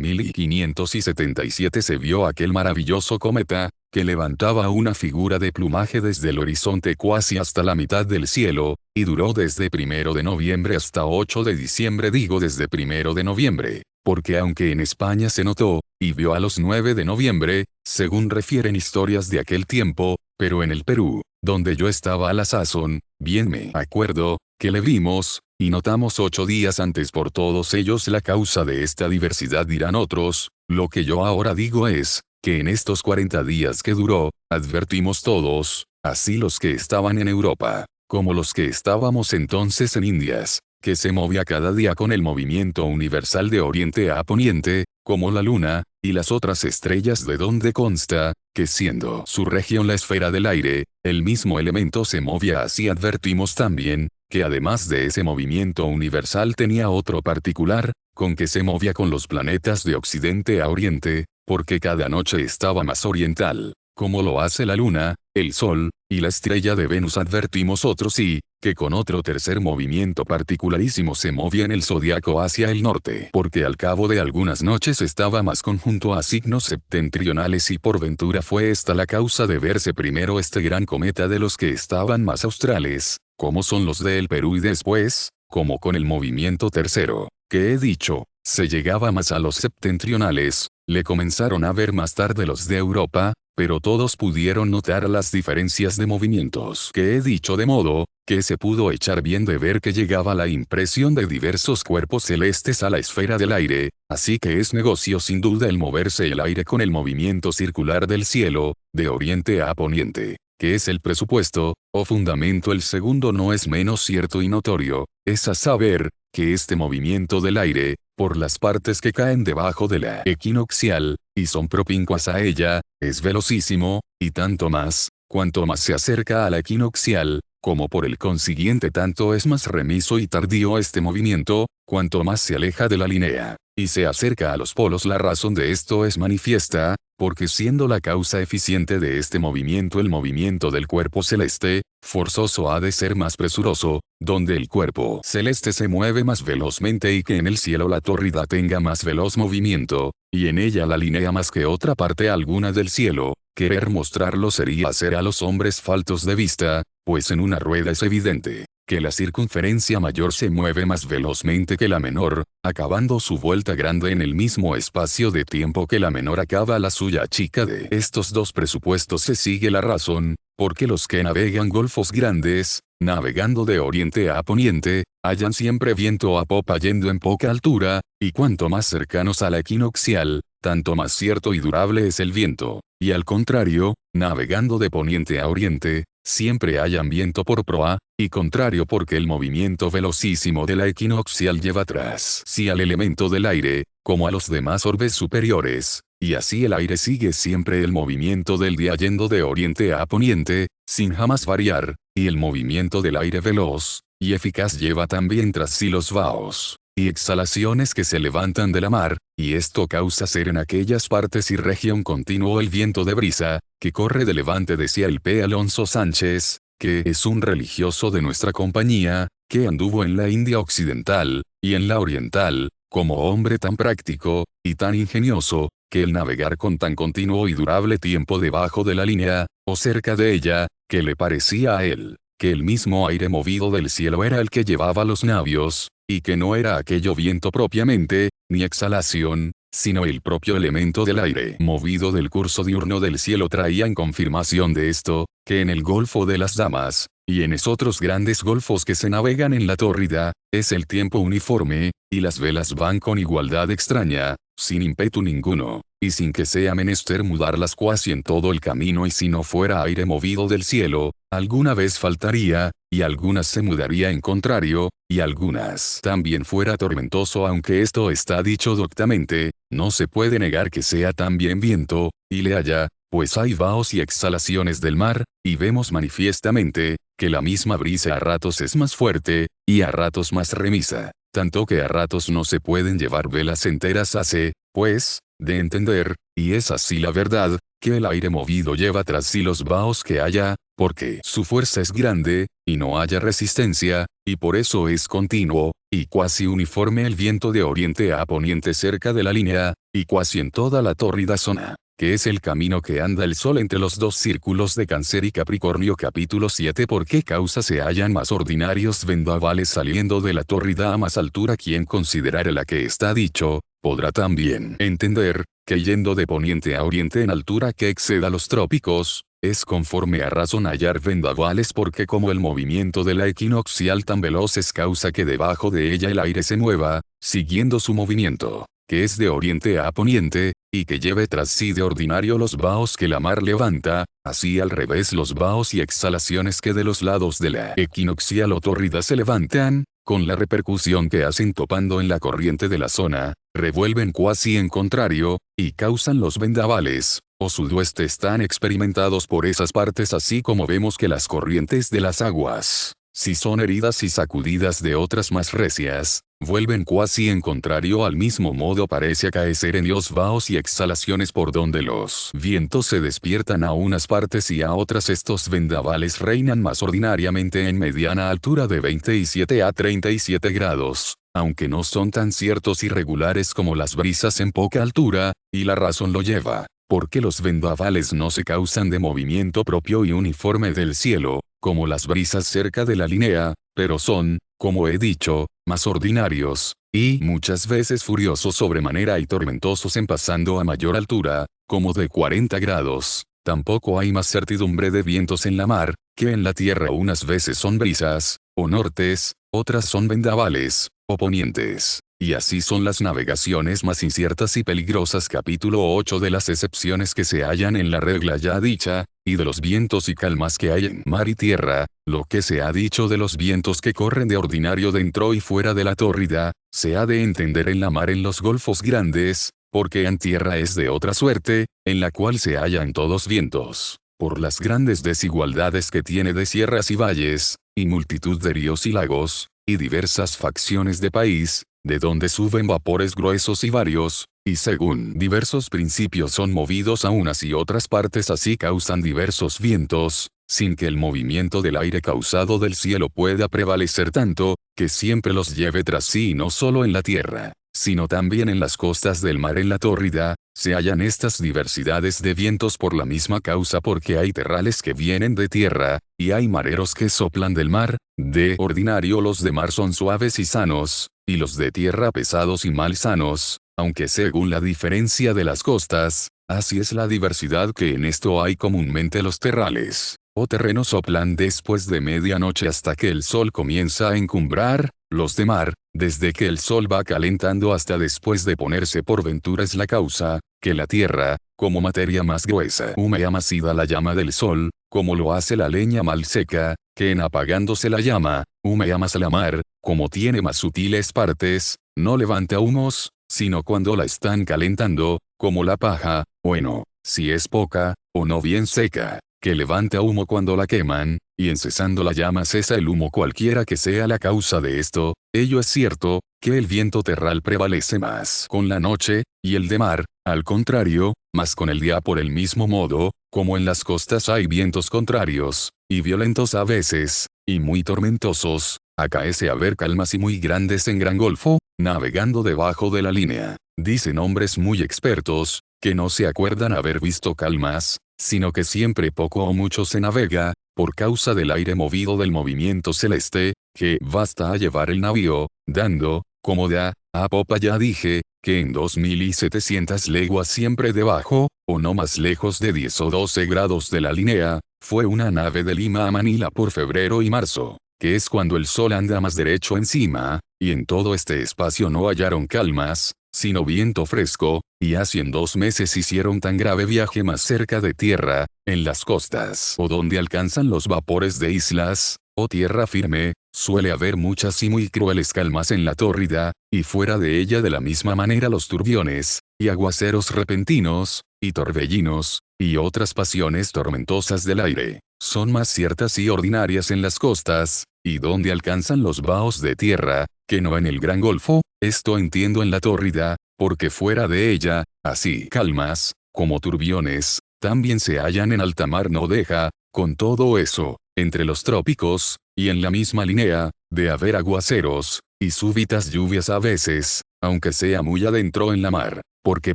S1: 1577 se vio aquel maravilloso cometa, que levantaba una figura de plumaje desde el horizonte casi hasta la mitad del cielo, y duró desde 1 de noviembre hasta 8 de diciembre. Digo desde 1 de noviembre, porque aunque en España se notó, y vio a los 9 de noviembre, según refieren historias de aquel tiempo, pero en el Perú, donde yo estaba a la sazón, bien me acuerdo, que le vimos, y notamos 8 días antes. Por todos ellos la causa de esta diversidad dirán otros, lo que yo ahora digo es, que en estos 40 días que duró, advertimos todos, así los que estaban en Europa, como los que estábamos entonces en Indias, que se movía cada día con el movimiento universal de oriente a poniente, como la luna, y las otras estrellas de donde consta, que siendo su región la esfera del aire, el mismo elemento se movía así. Advertimos también, que además de ese movimiento universal tenía otro particular, con que se movía con los planetas de occidente a oriente, porque cada noche estaba más oriental, como lo hace la luna, el sol, y la estrella de Venus. Advertimos otros y, que con otro tercer movimiento particularísimo se movía en el zodiaco hacia el norte, porque al cabo de algunas noches estaba más conjunto a signos septentrionales, y por ventura fue esta la causa de verse primero este gran cometa de los que estaban más australes, como son los del Perú, y después, como con el movimiento tercero, que he dicho, se llegaba más a los septentrionales, le comenzaron a ver más tarde los de Europa, pero todos pudieron notar las diferencias de movimientos que he dicho, de modo, que se pudo echar bien de ver que llegaba la impresión de diversos cuerpos celestes a la esfera del aire, así que es negocio sin duda el moverse el aire con el movimiento circular del cielo, de oriente a poniente, que es el presupuesto, o fundamento. El segundo no es menos cierto y notorio, es a saber, que este movimiento del aire, por las partes que caen debajo de la equinoccial, y son propincuas a ella, es velocísimo, y tanto más, cuanto más se acerca a la equinoccial, como por el consiguiente tanto es más remiso y tardío este movimiento, cuanto más se aleja de la línea, y se acerca a los polos. La razón de esto es manifiesta, porque siendo la causa eficiente de este movimiento el movimiento del cuerpo celeste, forzoso ha de ser más presuroso, donde el cuerpo celeste se mueve más velozmente y que en el cielo la tórrida tenga más veloz movimiento, y en ella la línea más que otra parte alguna del cielo. Querer mostrarlo sería hacer a los hombres faltos de vista, pues en una rueda es evidente, que la circunferencia mayor se mueve más velozmente que la menor, acabando su vuelta grande en el mismo espacio de tiempo que la menor acaba la suya chica. De estos dos presupuestos se sigue la razón, porque los que navegan golfos grandes, navegando de oriente a poniente, hallan siempre viento a popa yendo en poca altura, y cuanto más cercanos a la equinoccial, tanto más cierto y durable es el viento, y al contrario, navegando de poniente a oriente, siempre hallan viento por proa, y contrario, porque el movimiento velocísimo de la equinoccial lleva atrás sí al elemento del aire, como a los demás orbes superiores, y así el aire sigue siempre el movimiento del día yendo de oriente a poniente, sin jamás variar, y el movimiento del aire veloz y eficaz lleva también tras sí los vaos y exhalaciones que se levantan de la mar, y esto causa ser en aquellas partes y región continuo el viento de brisa, que corre de levante. Decía el P. Alonso Sánchez, que es un religioso de nuestra compañía, que anduvo en la India occidental, y en la oriental, como hombre tan práctico, y tan ingenioso, que el navegar con tan continuo y durable tiempo debajo de la línea, o cerca de ella, que le parecía a él, que el mismo aire movido del cielo era el que llevaba los navios, y que no era aquello viento propiamente, ni exhalación, sino el propio elemento del aire movido del curso diurno del cielo. Traían confirmación de esto, que en el Golfo de las Damas, y en esotros grandes golfos que se navegan en la tórrida, es el tiempo uniforme, y las velas van con igualdad extraña, sin ímpetu ninguno, y sin que sea menester mudarlas cuasi en todo el camino. Y si no fuera aire movido del cielo, alguna vez faltaría, y algunas se mudaría en contrario, y algunas también fuera tormentoso, aunque esto está dicho doctamente, no se puede negar que sea también viento, y le haya, pues hay vaos y exhalaciones del mar, y vemos manifiestamente, que la misma brisa a ratos es más fuerte, y a ratos más remisa, tanto que a ratos no se pueden llevar velas enteras hace, pues, de entender, y es así la verdad, que el aire movido lleva tras sí los vaos que haya, porque su fuerza es grande, y no haya resistencia, y por eso es continuo, y cuasi uniforme el viento de oriente a poniente cerca de la línea, y cuasi en toda la tórrida zona, que es el camino que anda el sol entre los dos círculos de Cáncer y Capricornio. Capítulo 7. ¿Por qué causa se hallan más ordinarios vendavales saliendo de la tórrida a más altura? Quien considerare la que está dicho, podrá también entender, que yendo de poniente a oriente en altura que exceda los trópicos, es conforme a razón hallar vendavales, porque como el movimiento de la equinoccial tan veloz es causa que debajo de ella el aire se mueva, siguiendo su movimiento, que es de oriente a poniente, y que lleve tras sí de ordinario los vaos que la mar levanta, así al revés los vaos y exhalaciones que de los lados de la equinoccial o tórrida se levantan, con la repercusión que hacen topando en la corriente de la zona, revuelven cuasi en contrario, y causan los vendavales, o sudoeste. Están experimentados por esas partes, así como vemos que las corrientes de las aguas, si son heridas y sacudidas de otras más recias, vuelven cuasi en contrario. Al mismo modo parece acaecer en los vaos y exhalaciones por donde los vientos se despiertan a unas partes y a otras. Estos vendavales reinan más ordinariamente en mediana altura de 27 a 37 grados, aunque no son tan ciertos y regulares como las brisas en poca altura, y la razón lo lleva, porque los vendavales no se causan de movimiento propio y uniforme del cielo, como las brisas cerca de la línea, pero son, como he dicho, más ordinarios, y muchas veces furiosos sobremanera y tormentosos en pasando a mayor altura, como de 40 grados. Tampoco hay más certidumbre de vientos en la mar, que en la tierra. Unas veces son brisas, o nortes, otras son vendavales, o ponientes. Y así son las navegaciones más inciertas y peligrosas. Capítulo 8. De las excepciones que se hallan en la regla ya dicha, y de los vientos y calmas que hay en mar y tierra, lo que se ha dicho de los vientos que corren de ordinario dentro y fuera de la tórrida, se ha de entender en la mar en los golfos grandes, porque en tierra es de otra suerte, en la cual se hallan todos vientos, por las grandes desigualdades que tiene de sierras y valles, y multitud de ríos y lagos, y diversas facciones de país, de donde suben vapores gruesos y varios, y según diversos principios son movidos a unas y otras partes, así causan diversos vientos, sin que el movimiento del aire causado del cielo pueda prevalecer tanto, que siempre los lleve tras sí. Y no solo en la tierra, sino también en las costas del mar. En la tórrida, se hallan estas diversidades de vientos por la misma causa, porque hay terrales que vienen de tierra, y hay mareros que soplan del mar. De ordinario los de mar son suaves y sanos, y los de tierra pesados y mal sanos, aunque según la diferencia de las costas, así es la diversidad que en esto hay comúnmente. Los terrales, o terrenos, soplan después de medianoche hasta que el sol comienza a encumbrar. Los de mar, desde que el sol va calentando hasta después de ponerse. Por ventura es la causa, que la tierra, como materia más gruesa, humea más ida la llama del sol, como lo hace la leña mal seca, que en apagándose la llama, humea más la mar, como tiene más sutiles partes, no levanta humos, sino cuando la están calentando, como la paja, o heno, si es poca, o no bien seca, que levanta humo cuando la queman, y en cesando la llama cesa el humo. Cualquiera que sea la causa de esto, ello es cierto, que el viento terral prevalece más con la noche, y el de mar, al contrario, más con el día. Por el mismo modo, como en las costas hay vientos contrarios, y violentos a veces, y muy tormentosos, acaece haber calmas y muy grandes en gran golfo, navegando debajo de la línea. Dicen hombres muy expertos, que no se acuerdan haber visto calmas, sino que siempre poco o mucho se navega, por causa del aire movido del movimiento celeste, que basta a llevar el navío, dando, como da, a popa. Ya dije, que en 2700 leguas siempre debajo, o no más lejos de 10 o 12 grados de la línea, fue una nave de Lima a Manila por febrero y marzo, que es cuando el sol anda más derecho encima, y en todo este espacio no hallaron calmas, sino viento fresco, y así en 2 meses hicieron tan grave viaje más cerca de tierra, en las costas o donde alcanzan los vapores de islas, o tierra firme, suele haber muchas y muy crueles calmas en la tórrida, y fuera de ella de la misma manera los turbiones, y aguaceros repentinos, y torbellinos, y otras pasiones tormentosas del aire, son más ciertas y ordinarias en las costas, y donde alcanzan los vaos de tierra, que no en el gran golfo, esto entiendo en la tórrida, porque fuera de ella, así calmas, como turbiones, también se hallan en alta mar no deja, con todo eso, entre los trópicos, y en la misma línea, de haber aguaceros, y súbitas lluvias a veces, aunque sea muy adentro en la mar, porque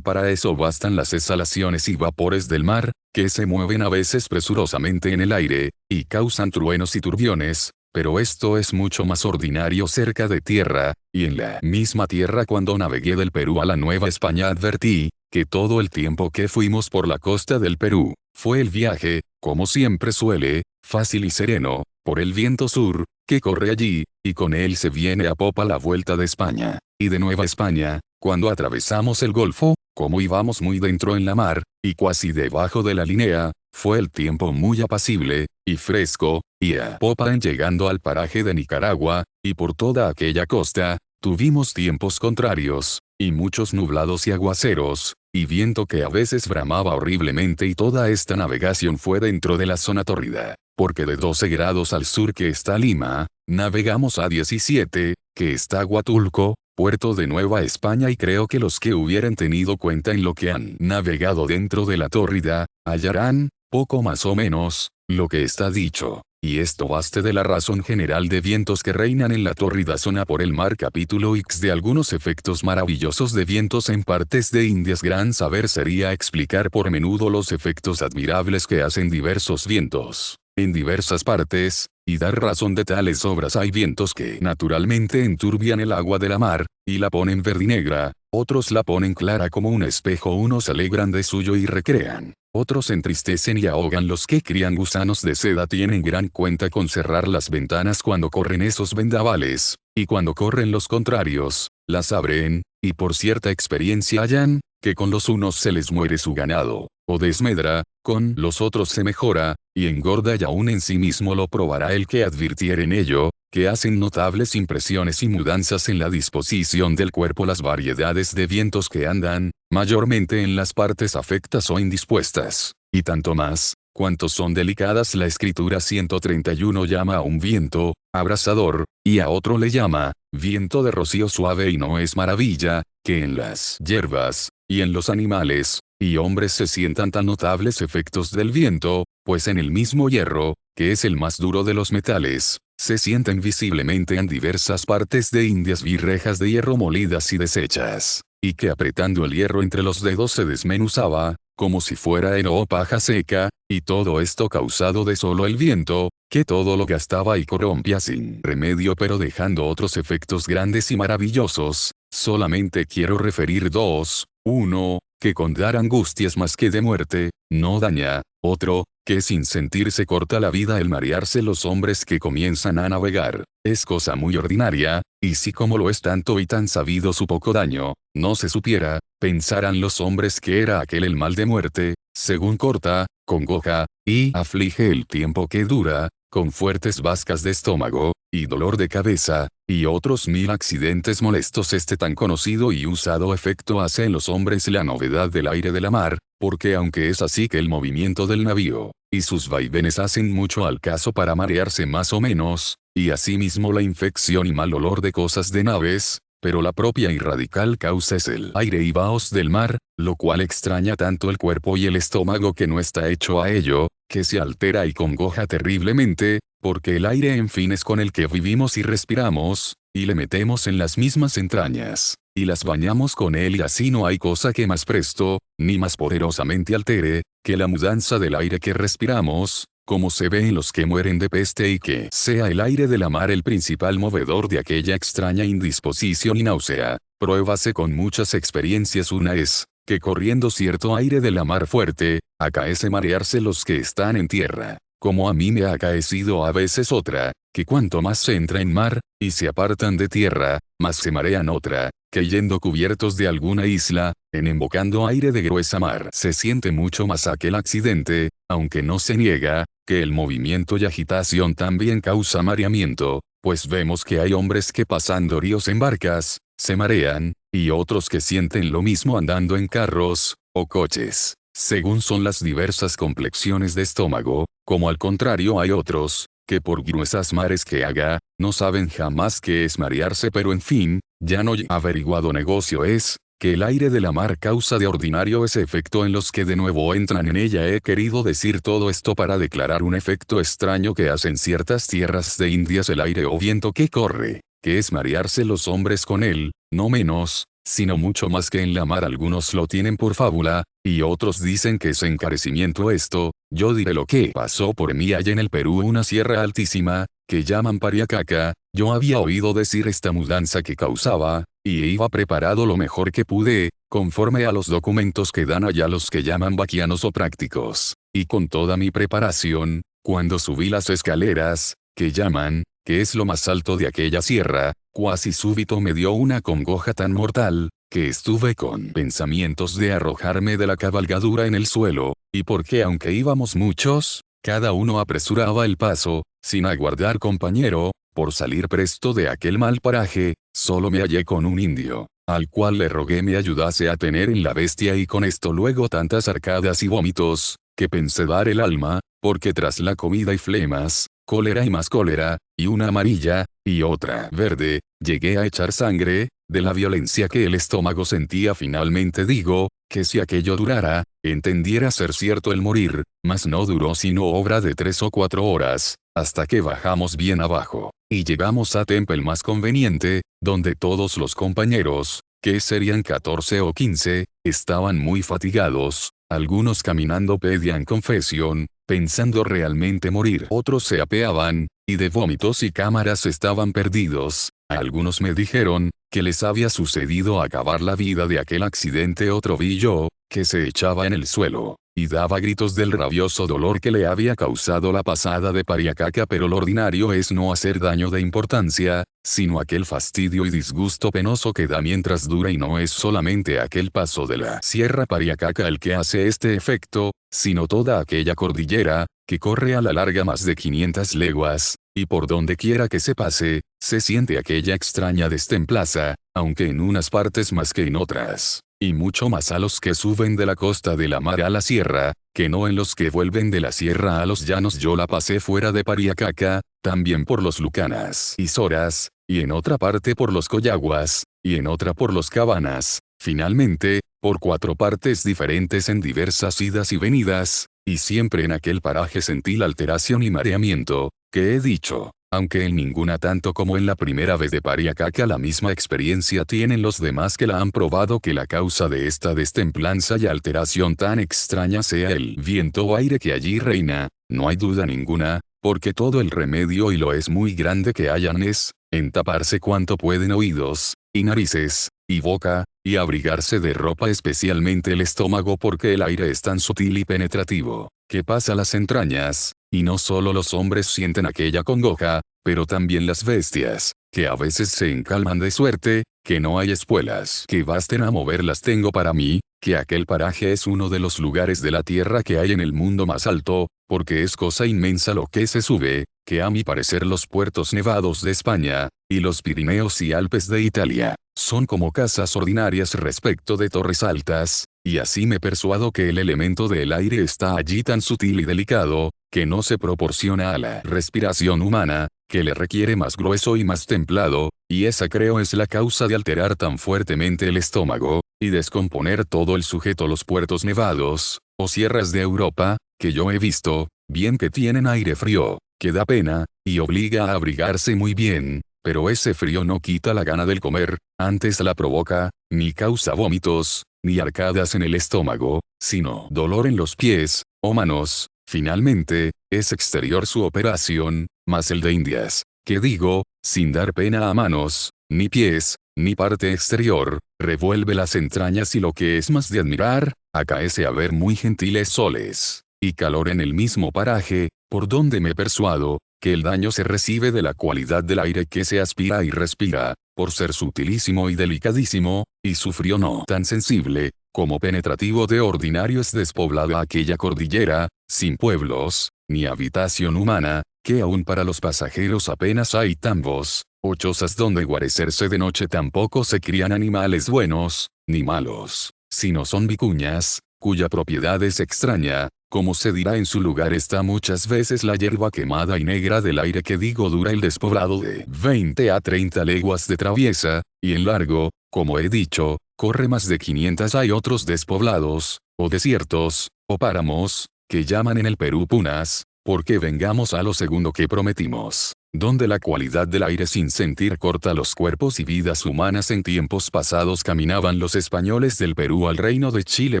S1: para eso bastan las exhalaciones y vapores del mar, que se mueven a veces presurosamente en el aire, y causan truenos y turbiones, pero esto es mucho más ordinario cerca de tierra, y en la misma tierra cuando navegué del Perú a la Nueva España advertí, que todo el tiempo que fuimos por la costa del Perú, fue el viaje, como siempre suele, fácil y sereno, por el viento sur, que corre allí, y con él se viene a popa la vuelta de España, y de Nueva España, cuando atravesamos el Golfo, como íbamos muy dentro en la mar, y cuasi debajo de la línea, fue el tiempo muy apacible, y fresco, y a popa en llegando al paraje de Nicaragua, y por toda aquella costa, tuvimos tiempos contrarios, y muchos nublados y aguaceros, y viento que a veces bramaba horriblemente y toda esta navegación fue dentro de la zona tórrida, porque de 12 grados al sur que está Lima, navegamos a 17, que está Huatulco, puerto de Nueva España y creo que los que hubieran tenido cuenta en lo que han navegado dentro de la tórrida, hallarán, poco más o menos, lo que está dicho. Y esto baste de la razón general de vientos que reinan en la tórrida zona por el mar. Capítulo X de algunos efectos maravillosos de vientos en partes de Indias. Gran saber sería explicar por menudo los efectos admirables que hacen diversos vientos, en diversas partes, y dar razón de tales obras. Hay vientos que naturalmente enturbian el agua de la mar, y la ponen verdinegra, otros la ponen clara como un espejo, unos se alegran de suyo y recrean. Otros entristecen y ahogan. Los que crían gusanos de seda tienen gran cuenta con cerrar las ventanas cuando corren esos vendavales, y cuando corren los contrarios, las abren, y por cierta experiencia hallan, que con los unos se les muere su ganado, o desmedra, con los otros se mejora, y engorda y aún en sí mismo lo probará el que advirtiere en ello, que hacen notables impresiones y mudanzas en la disposición del cuerpo. Las variedades de vientos que andan, mayormente en las partes afectas o indispuestas, y tanto más, cuanto son delicadas. La escritura 131 llama a un viento, abrasador, y a otro le llama, viento de rocío suave, y no es maravilla, que en las hierbas, y en los animales, y hombres se sientan tan notables efectos del viento, pues en el mismo hierro, que es el más duro de los metales, se sienten visiblemente en diversas partes de Indias rejas de hierro molidas y deshechas, y que apretando el hierro entre los dedos se desmenuzaba, como si fuera heno o paja seca, y todo esto causado de solo el viento, que todo lo gastaba y corrompía sin remedio, pero dejando otros efectos grandes y maravillosos. Solamente quiero referir dos: uno, que con dar angustias más que de muerte, no daña; otro, que sin sentirse corta la vida el marearse los hombres que comienzan a navegar, es cosa muy ordinaria, y si como lo es tanto y tan sabido su poco daño, no se supiera, pensarán los hombres que era aquel el mal de muerte, según corta, congoja, y aflige el tiempo que dura, con fuertes bascas de estómago, y dolor de cabeza, y otros 1000 accidentes molestos. Este tan conocido y usado efecto hace en los hombres la novedad del aire de la mar, porque aunque es así que el movimiento del navío, y sus vaivenes hacen mucho al caso para marearse más o menos, y asimismo la infección y mal olor de cosas de naves, pero la propia y radical causa es el aire y vaos del mar, lo cual extraña tanto el cuerpo y el estómago que no está hecho a ello, que se altera y congoja terriblemente, porque el aire en fin es con el que vivimos y respiramos, y le metemos en las mismas entrañas, y las bañamos con él, y así no hay cosa que más presto, ni más poderosamente altere, que la mudanza del aire que respiramos, como se ve en los que mueren de peste, y que sea el aire de la mar el principal movedor de aquella extraña indisposición y náusea. Pruébase con muchas experiencias. Una es, que corriendo cierto aire de la mar fuerte, acaece marearse los que están en tierra, como a mí me ha acaecido a veces otra, que cuanto más se entra en mar, y se apartan de tierra, más se marean otra, que yendo cubiertos de alguna isla, en embocando aire de gruesa mar se siente mucho más aquel accidente, aunque no se niega, que el movimiento y agitación también causa mareamiento, pues vemos que hay hombres que pasando ríos en barcas, se marean, y otros que sienten lo mismo andando en carros, o coches, según son las diversas complexiones de estómago, como al contrario hay otros, que por gruesas mares que haga, no saben jamás qué es marearse, pero en fin, ya no averiguado negocio es, que el aire de la mar causa de ordinario ese efecto en los que de nuevo entran en ella. He querido decir todo esto para declarar un efecto extraño que hacen ciertas tierras de Indias el aire o viento que corre, que es marearse los hombres con él, no menos, sino mucho más que en la mar. Algunos lo tienen por fábula, y otros dicen que es encarecimiento esto. Yo diré lo que pasó por mí allá en el Perú, una sierra altísima, que llaman Pariacaca. Yo había oído decir esta mudanza que causaba, y iba preparado lo mejor que pude, conforme a los documentos que dan allá los que llaman vaquianos o prácticos, y con toda mi preparación, cuando subí las escaleras, que llaman, que es lo más alto de aquella sierra, cuasi súbito me dio una congoja tan mortal, que estuve con pensamientos de arrojarme de la cabalgadura en el suelo, y porque aunque íbamos muchos, cada uno apresuraba el paso, sin aguardar compañero, por salir presto de aquel mal paraje, solo me hallé con un indio, al cual le rogué me ayudase a tener en la bestia, y con esto luego tantas arcadas y vómitos, que pensé dar el alma, porque tras la comida y flemas, cólera y más cólera, y una amarilla, y otra verde, llegué a echar sangre, de la violencia que el estómago sentía. Finalmente digo, que si aquello durara, entendiera ser cierto el morir, mas no duró sino obra de 3 o 4 horas, hasta que bajamos bien abajo, y llegamos a Tempe el más conveniente, donde todos los compañeros, que serían 14 o 15, estaban muy fatigados, algunos caminando pedían confesión, pensando realmente morir, otros se apeaban, y de vómitos y cámaras estaban perdidos. Algunos me dijeron, que les había sucedido acabar la vida de aquel accidente. Otro vi yo, que se echaba en el suelo, y daba gritos del rabioso dolor que le había causado la pasada de Pariacaca, pero lo ordinario es no hacer daño de importancia, sino aquel fastidio y disgusto penoso que da mientras dura, y no es solamente aquel paso de la Sierra Pariacaca el que hace este efecto, sino toda aquella cordillera, que corre a la larga más de 500 leguas, y por donde quiera que se pase, se siente aquella extraña destemplaza, aunque en unas partes más que en otras, y mucho más a los que suben de la costa de la mar a la sierra, que no en los que vuelven de la sierra a los llanos. Yo la pasé fuera de Pariacaca, también por los Lucanas y Soras, y en otra parte por los Coyaguas, y en otra por los Cabanas, finalmente, por 4 partes diferentes en diversas idas y venidas, y siempre en aquel paraje sentí la alteración y mareamiento, que he dicho, aunque en ninguna tanto como en la primera vez de Pariacaca. La misma experiencia tienen los demás que la han probado, que la causa de esta destemplanza y alteración tan extraña sea el viento o aire que allí reina, no hay duda ninguna, porque todo el remedio, y lo es muy grande que hayan, es, en taparse cuanto pueden oídos, y narices, y boca, y abrigarse de ropa, especialmente el estómago, porque el aire es tan sutil y penetrativo, que pasa las entrañas, y no solo los hombres sienten aquella congoja, pero también las bestias, que a veces se encalman de suerte, que no hay espuelas que basten a moverlas. Tengo para mí, que aquel paraje es uno de los lugares de la tierra que hay en el mundo más alto, porque es cosa inmensa lo que se sube, que a mi parecer los puertos nevados de España, y los Pirineos y Alpes de Italia, son como casas ordinarias respecto de torres altas, y así me persuado que el elemento del aire está allí tan sutil y delicado, que no se proporciona a la respiración humana, que le requiere más grueso y más templado, y esa creo es la causa de alterar tan fuertemente el estómago, y descomponer todo el sujeto. Los puertos nevados, o sierras de Europa, que yo he visto, bien que tienen aire frío, que da pena, y obliga a abrigarse muy bien, pero ese frío no quita la gana del comer, antes la provoca, ni causa vómitos, ni arcadas en el estómago, sino dolor en los pies, o manos. Finalmente, es exterior su operación, mas el de Indias, que digo, sin dar pena a manos, ni pies, ni parte exterior, revuelve las entrañas, y lo que es más de admirar, acaece a ver muy gentiles soles, y calor en el mismo paraje, por donde me persuado, que el daño se recibe de la cualidad del aire que se aspira y respira, por ser sutilísimo y delicadísimo, y su frío no tan sensible, como penetrativo de ordinario es despoblada aquella cordillera, sin pueblos, ni habitación humana, que aun para los pasajeros apenas hay tambos, o chozas donde guarecerse de noche tampoco se crían animales buenos, ni malos, sino son vicuñas, cuya propiedad es extraña, como se dirá en su lugar está muchas veces la hierba quemada y negra del aire que digo dura el despoblado de 20 a 30 leguas de traviesa, y en largo, como he dicho, corre más de 500 hay otros despoblados, o desiertos, o páramos, que llaman en el Perú punas, porque vengamos a lo segundo que prometimos, donde la cualidad del aire sin sentir corta los cuerpos y vidas humanas en tiempos pasados caminaban los españoles del Perú al reino de Chile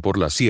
S1: por la sierra.